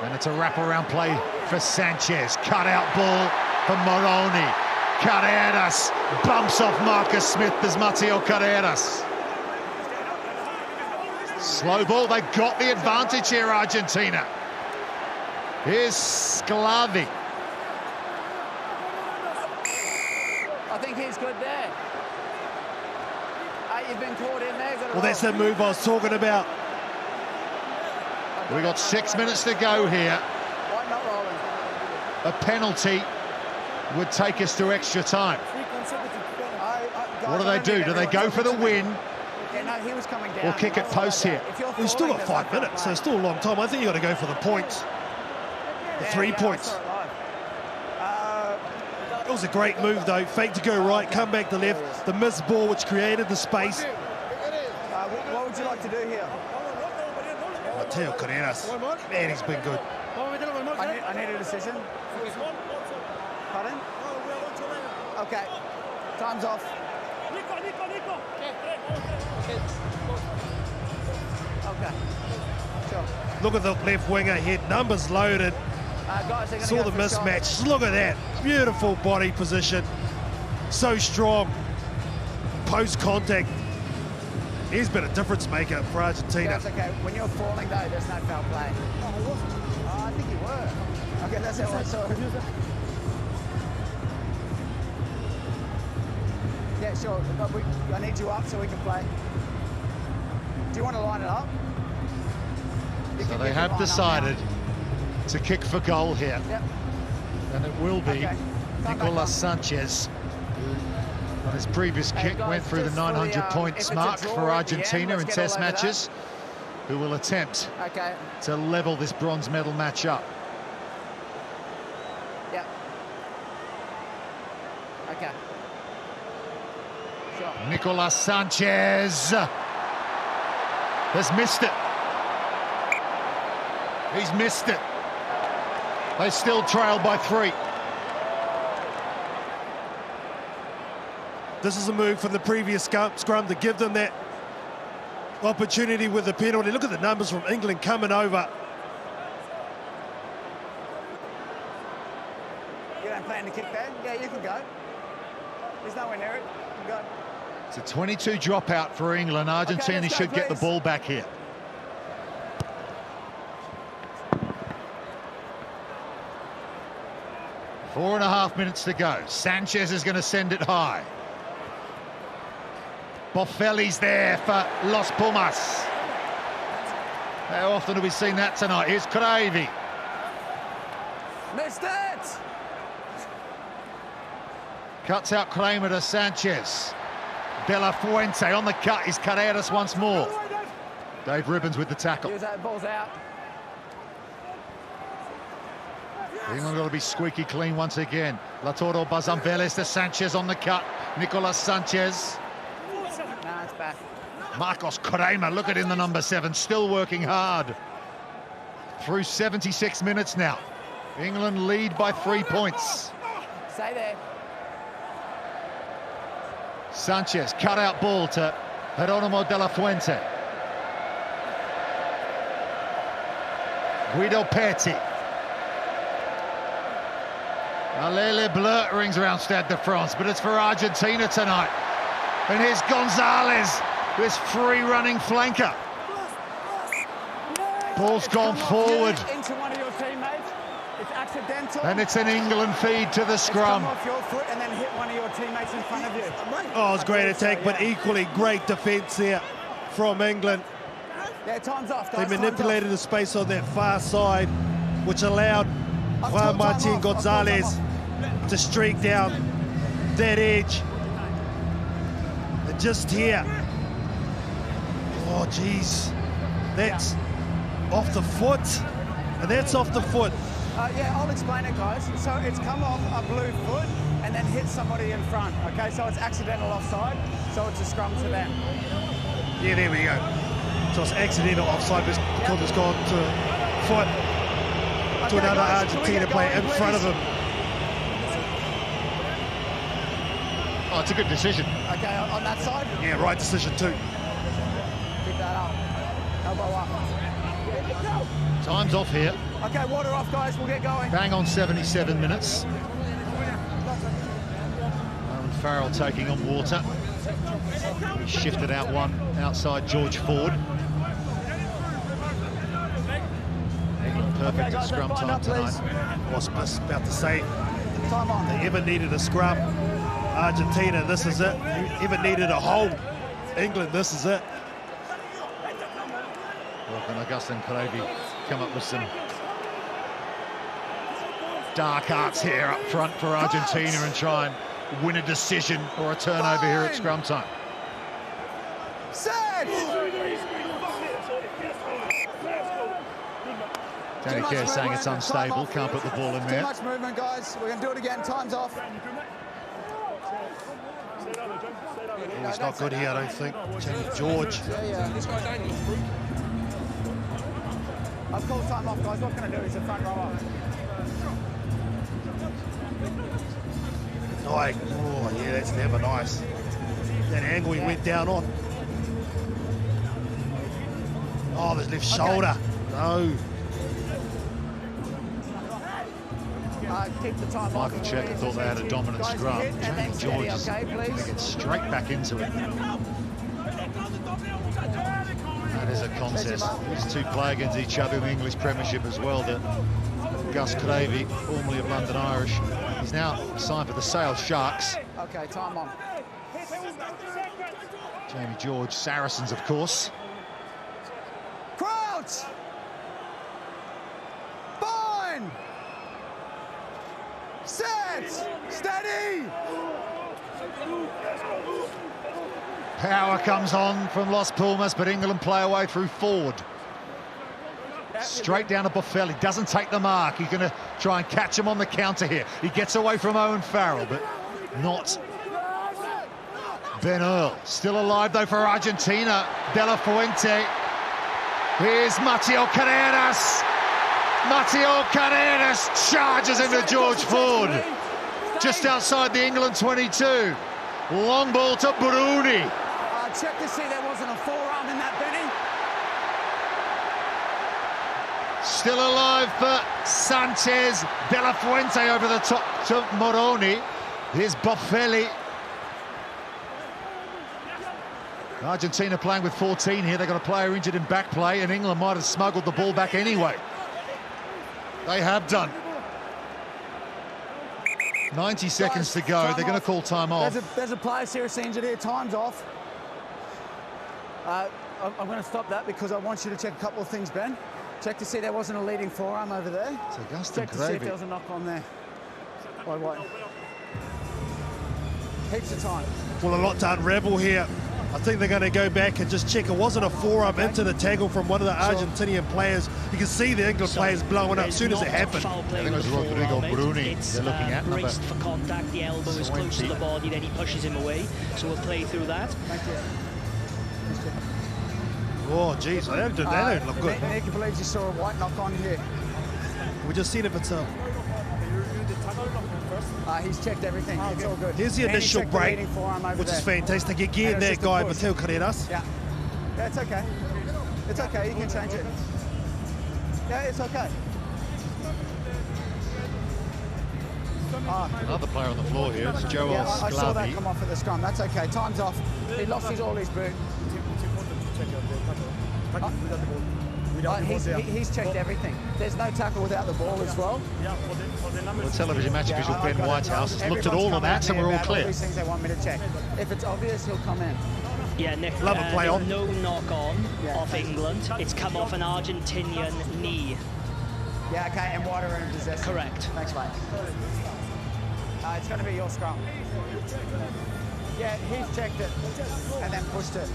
[SPEAKER 1] And it's a wraparound play for Sanchez. Cut-out ball for Moroni. Carreras bumps off Marcus Smith. There's Mateo Carreras. Slow ball. They got the advantage here, Argentina. Here's Sclavi.
[SPEAKER 5] I think he's good there. You've been caught in there.
[SPEAKER 2] Well, that's the move I was talking about.
[SPEAKER 1] We got 6 minutes to go here.
[SPEAKER 5] Why not rolling?
[SPEAKER 1] A penalty would take us to extra time. What do? Do they go for the win?
[SPEAKER 5] Yeah, no, he was coming down.
[SPEAKER 1] Or kick it post here?
[SPEAKER 2] We've still got 5 minutes, so it's still a long time. I think you've got to go for the points. The 3 points. It was a great move, though. Fake to go right, come back to left. The missed ball, which created the space.
[SPEAKER 5] What would you like to do here?
[SPEAKER 2] Mateo Carreras. Man, he's been good.
[SPEAKER 5] I need a decision. Pardon? Okay. Time's off. Okay. Sure.
[SPEAKER 2] Look at the left winger here. Numbers loaded.
[SPEAKER 5] Guys,
[SPEAKER 2] saw the mismatch. Look at that. Beautiful body position. So strong. Post contact. He's been a difference maker for Argentina.
[SPEAKER 5] That's okay. When you're falling, though, there's no foul play. Oh, I think you were. Okay, that's how I saw it. Yeah, sure. But I need you up so we can play. Do you want to line it up?
[SPEAKER 1] So they have decided to kick for goal here.
[SPEAKER 5] Yep.
[SPEAKER 1] And it will be Nicolas Sanchez, who on his previous kick went through the 900 points mark for Argentina in test matches, who will attempt to level this bronze medal match up.
[SPEAKER 5] Yeah. Okay. Sure.
[SPEAKER 1] Nicolas Sanchez has missed it. He's missed it. They still trail by 3.
[SPEAKER 2] This is a move from the previous scrum to give them that opportunity with the penalty. Look at the numbers from England coming over.
[SPEAKER 5] You don't plan to kick that? Yeah, you can go. There's nowhere near it. You can go.
[SPEAKER 1] It's a 22 dropout for England. Argentina should get the ball back here. Four and a half minutes to go. Sanchez is going to send it high. Boffelli's there for Los Pumas. How often have we seen that tonight? Here's Cravey.
[SPEAKER 5] Missed it!
[SPEAKER 1] Cuts out Kramer to Sanchez. De La Fuente on the cut is Carreras once more. Dave Ribbons with the tackle.
[SPEAKER 5] Ball's out.
[SPEAKER 1] England got to be squeaky clean once again. Latoro Bazambeles to Sanchez on the cut. Nicolas Sanchez.
[SPEAKER 5] Nah, it's back.
[SPEAKER 1] Marcos Kramer, look at him, the number 7, still working hard. Through 76 minutes now. England lead by 3 points.
[SPEAKER 5] Stay there.
[SPEAKER 1] Sanchez, cut-out ball to Geronimo de la Fuente. Guido Petti. Alele Bleu rings around Stade de France, but it's for Argentina tonight. And here's Gonzalez, this free-running flanker. Ball's gone forward.
[SPEAKER 5] Into one of your teammates. It's accidental.
[SPEAKER 1] And it's an England feed to the scrum.
[SPEAKER 5] It's come off your foot and then hit one of your teammates in front of you.
[SPEAKER 2] Oh, it's great attack, but equally great defence there from England.
[SPEAKER 5] Yeah, time's off, guys.
[SPEAKER 2] They manipulated the space on that far side, which allowed Juan Martin Gonzalez to streak down that edge. And just here, oh geez, that's off the foot, and that's off the foot.
[SPEAKER 5] Yeah, I'll explain it, guys. So it's come off a blue foot and then hit somebody in front, okay? So it's accidental offside, so it's a scrum to them.
[SPEAKER 2] Yeah, there we go. So it's accidental offside because it's gone to foot to another Argentina player in front of him.
[SPEAKER 1] Oh, it's a good decision.
[SPEAKER 5] Okay, on that side?
[SPEAKER 2] Yeah, right decision too.
[SPEAKER 5] Pick that up. Elbow up.
[SPEAKER 1] Time's off here.
[SPEAKER 5] Okay, water off, guys. We'll get going.
[SPEAKER 1] Bang on 77 minutes. Owen Farrell taking on water. He shifted out one outside George Ford. England perfect at scrum time tonight.
[SPEAKER 2] I was about to say,
[SPEAKER 5] Time on.
[SPEAKER 2] they ever needed a scrum, Argentina, this is it. Ever needed a hold, England, this is it.
[SPEAKER 1] Well, can Augustin Crevi come up with some dark arts here up front for Argentina and try and win a decision or a turnover here at scrum time?
[SPEAKER 3] Set!
[SPEAKER 1] Danny Kerr saying it's unstable, can't put the ball in
[SPEAKER 3] Too
[SPEAKER 1] there.
[SPEAKER 3] much movement, guys. We're going to do it again. Time's off.
[SPEAKER 2] Oh, he's not good here, I don't think. Jamie George.
[SPEAKER 5] I've called time off, guys. What can I do? It's a front row up.
[SPEAKER 2] Oh, yeah, that's never nice. That angle he went down on. Oh, the left shoulder. No.
[SPEAKER 5] Keep the time
[SPEAKER 1] Michael
[SPEAKER 5] off.
[SPEAKER 1] Checker thought they had a dominant
[SPEAKER 5] Guys,
[SPEAKER 1] scrum.
[SPEAKER 5] hit and then
[SPEAKER 1] Jamie George is
[SPEAKER 5] steady, okay,
[SPEAKER 1] going to
[SPEAKER 5] please?
[SPEAKER 1] get straight back into it. That is a contest. These two play against each other in the English Premiership as well. Gus Crevi, formerly of London Irish, he's now signed for the Sale Sharks.
[SPEAKER 5] Okay, time on.
[SPEAKER 1] Jamie George, Saracens, of course.
[SPEAKER 3] Crouch! Bind! Set! Steady!
[SPEAKER 1] Power comes on from Los Pumas, but England play away through Ford. Straight down to Boffelli, doesn't take the mark. He's going to try and catch him on the counter here. He gets away from Owen Farrell, but not Ben Earl. Still alive, though, for Argentina. De La Fuente. Here's Mateo Carreras. Mateo Carreras charges into George Ford. Just outside the England 22. Long ball to Bruni.
[SPEAKER 5] Check to see there wasn't a forearm in that, Benny.
[SPEAKER 1] Still alive for Sanchez. De La Fuente over the top to Moroni. Here's Boffelli. Argentina playing with 14 here. They've got a player injured in back play, and England might have smuggled the ball back anyway. They have done. 90 seconds to go. They're going to call time off.
[SPEAKER 5] There's a player seriously injured here. Time's off. I'm going to stop that because I want you to check a couple of things, Ben. Check to see there wasn't a leading forearm over there.
[SPEAKER 1] It's Augustin
[SPEAKER 5] Check to see if there was a knock on there. Wait. Heaps of time.
[SPEAKER 2] Well, a lot to unravel here. I think they're going to go back and just check. It wasn't a forearm into the tackle from one of the Argentinian players. You can see the England players blowing up as soon as it happened.
[SPEAKER 1] I think it was Rodrigo Bruni they're looking at.
[SPEAKER 7] Braced for contact, the elbow is close to the body, then he pushes him away. So we'll play through that.
[SPEAKER 5] Thank you.
[SPEAKER 2] Oh, geez, they don't look good.
[SPEAKER 5] Nick believes he saw a white knock on here.
[SPEAKER 2] We just seen if it's a...
[SPEAKER 5] He's checked everything. It's all good.
[SPEAKER 2] Here's the
[SPEAKER 5] And he
[SPEAKER 2] initial
[SPEAKER 5] checked the
[SPEAKER 2] break,
[SPEAKER 5] leading forearm over
[SPEAKER 2] which is
[SPEAKER 5] there.
[SPEAKER 2] fantastic. Again,
[SPEAKER 5] And
[SPEAKER 2] that
[SPEAKER 5] it's just a
[SPEAKER 2] guy,
[SPEAKER 5] push.
[SPEAKER 2] Matteo Carreras.
[SPEAKER 5] Yeah. Yeah, it's okay. It's okay. You can change it. Yeah, it's okay.
[SPEAKER 1] Another player on the floor here. It's Joel
[SPEAKER 5] Yeah, I saw that
[SPEAKER 1] Sclavi.
[SPEAKER 5] come off at the scrum. That's okay. Time's off. He lost all his boot. He's checked everything. There's no tackle without the ball as well.
[SPEAKER 1] The television match official Ben Whitehouse has looked at all of that, so we're all clear.
[SPEAKER 5] All these things they want me to check. If it's obvious, he'll come in.
[SPEAKER 7] Yeah, Nick,
[SPEAKER 2] Love a play on.
[SPEAKER 7] no knock on off England. It's come off an Argentinian knee.
[SPEAKER 5] Yeah, okay, and Water in possession.
[SPEAKER 7] Correct.
[SPEAKER 5] Thanks, mate. It's going to be your scrum. Yeah, he's checked it and then pushed it.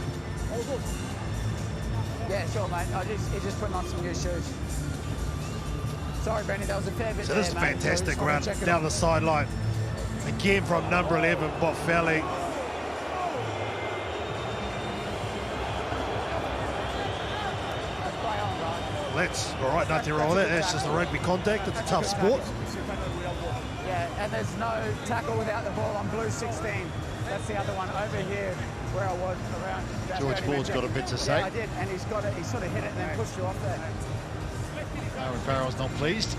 [SPEAKER 5] Yeah, sure, mate. He's just putting on some new shoes. Sorry, Benny, that was a fair bit
[SPEAKER 2] So this is
[SPEAKER 5] there, mate.
[SPEAKER 2] fantastic
[SPEAKER 5] So
[SPEAKER 2] run down the sideline. Again from number 11, Boffelli. All right, nothing wrong with it. That's just a rugby contact. It's a tough sport.
[SPEAKER 5] Yeah, and there's no tackle without the ball on blue 16. That's the other one over here where I was around.
[SPEAKER 1] George Ford's got a bit to say.
[SPEAKER 5] Yeah, I did, and he's got it. He sort of hit it and then pushed you off there.
[SPEAKER 1] Owen Farrell's not pleased.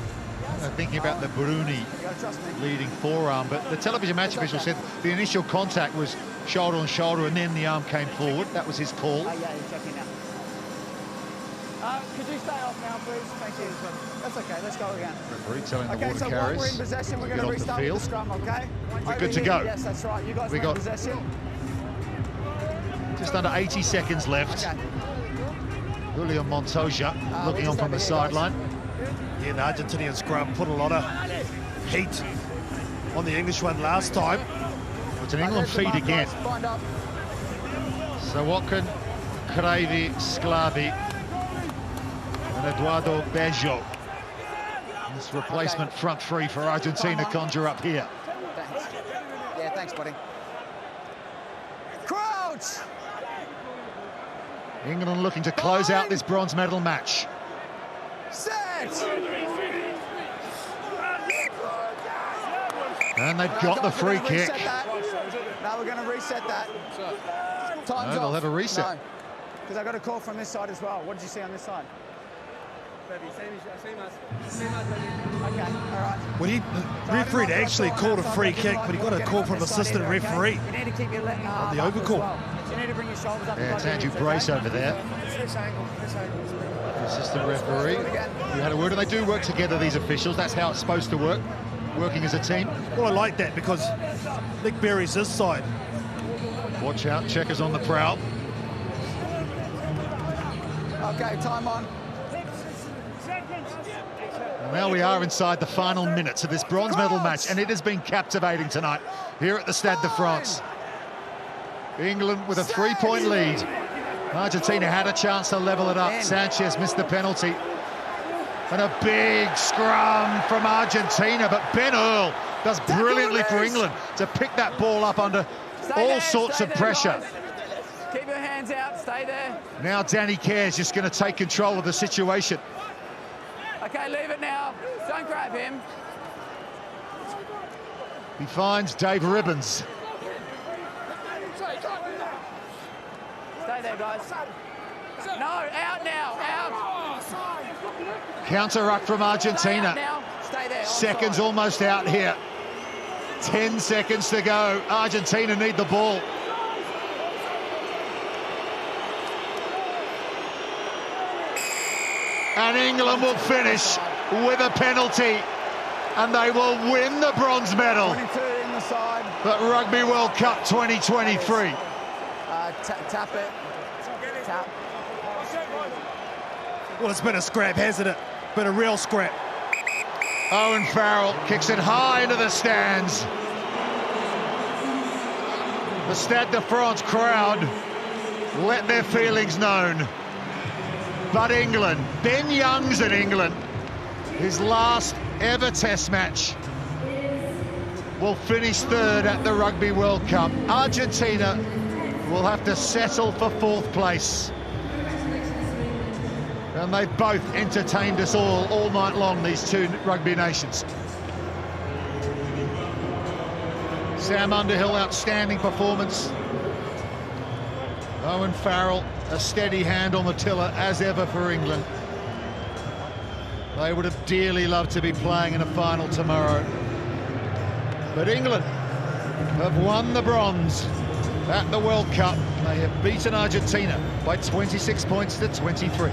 [SPEAKER 1] Thinking about the Bruni
[SPEAKER 5] You gotta trust me.
[SPEAKER 1] leading forearm, but the television match official said the initial contact was shoulder on shoulder and then the arm came forward. That was his call.
[SPEAKER 5] Yeah, he's checking now. Could you stay off now, please? Thank you. That's okay. Let's go again.
[SPEAKER 1] Referee telling the
[SPEAKER 5] Okay,
[SPEAKER 1] water
[SPEAKER 5] so while we're in
[SPEAKER 1] carriers
[SPEAKER 5] possession, we're
[SPEAKER 1] to
[SPEAKER 5] going
[SPEAKER 1] get
[SPEAKER 5] to
[SPEAKER 1] off the
[SPEAKER 5] restart with
[SPEAKER 1] field.
[SPEAKER 5] the scrum, okay?
[SPEAKER 1] We're
[SPEAKER 5] Over
[SPEAKER 1] good to
[SPEAKER 5] here.
[SPEAKER 1] go.
[SPEAKER 5] Yes, that's right. You guys
[SPEAKER 1] We
[SPEAKER 5] were in
[SPEAKER 1] got-
[SPEAKER 5] possession.
[SPEAKER 1] Just under 80 seconds left.
[SPEAKER 5] Okay.
[SPEAKER 1] Julian Montoya looking
[SPEAKER 5] we're
[SPEAKER 1] on
[SPEAKER 5] just
[SPEAKER 1] from the
[SPEAKER 5] over here, guys.
[SPEAKER 1] sideline.
[SPEAKER 2] Yeah, the Argentinian scrum put a lot of heat on the English one last time.
[SPEAKER 1] It's an England
[SPEAKER 5] There's the
[SPEAKER 1] feed
[SPEAKER 5] mark,
[SPEAKER 1] again.
[SPEAKER 5] guys. Bind up.
[SPEAKER 1] So what can Craivi, Sclavi and Eduardo Bejo, this replacement front three for Argentina, conjure up here?
[SPEAKER 5] Thanks. Yeah, thanks, buddy. Crouch!
[SPEAKER 1] England looking to close out this bronze medal match.
[SPEAKER 5] Set!
[SPEAKER 1] And they've got the free kick.
[SPEAKER 5] Now we're going to reset that. Time's
[SPEAKER 1] No, they'll
[SPEAKER 5] off.
[SPEAKER 1] have a reset.
[SPEAKER 5] Because I got a call from this side as well. What did you see on this side? Okay, all right.
[SPEAKER 2] Well, the referee actually called a free kick, but he got a call from assistant referee.
[SPEAKER 5] You need to keep your
[SPEAKER 2] On the overcall.
[SPEAKER 5] You need to bring your shoulders up.
[SPEAKER 1] Yeah, it's Andrew Brace over there. The assistant referee. You had a word, and they do work together, these officials. That's how it's supposed to work, working as a team.
[SPEAKER 2] Well, I like that because Nick Berry's this side.
[SPEAKER 1] Watch out, checkers on the prowl.
[SPEAKER 5] Okay, time on.
[SPEAKER 1] And now we are inside the final minutes of this bronze medal match, and it has been captivating tonight here at the Stade de France. England with a 3-point lead. Argentina had a chance to level it up. Sanchez missed the penalty. And a big scrum from Argentina, but Ben Earl does brilliantly for England to pick that ball up under all sorts of pressure.
[SPEAKER 5] Keep your hands out, stay there.
[SPEAKER 1] Now Danny Care's just going to take control of the situation.
[SPEAKER 5] Okay, leave it now. Don't grab him.
[SPEAKER 1] He finds Dave Ribbons.
[SPEAKER 5] Stay there, guys. No, out now, out.
[SPEAKER 1] Counter ruck from
[SPEAKER 5] Stay out
[SPEAKER 1] Argentina.
[SPEAKER 5] now. Stay there.
[SPEAKER 1] Seconds
[SPEAKER 5] onside.
[SPEAKER 1] almost out here. 10 seconds to go. Argentina need the ball. And England will finish with a penalty. And they will win the bronze medal
[SPEAKER 5] 22 in the side.
[SPEAKER 1] at Rugby World Cup 2023.
[SPEAKER 5] Tap it. Tap.
[SPEAKER 2] Well, it's been a scrap, hasn't it? Been a real scrap.
[SPEAKER 1] Owen Farrell kicks it high into the stands. The Stade de France crowd let their feelings known. But England, Ben Young's in England, his last ever Test match, will finish third at the Rugby World Cup. Argentina will have to settle for 4th place. And they've both entertained us all night long, these two rugby nations. Sam Underhill, outstanding performance. Owen Farrell, a steady hand on the tiller as ever for England. They would have dearly loved to be playing in a final tomorrow. But England have won the bronze at the World Cup. They have beaten Argentina by 26 points to 23.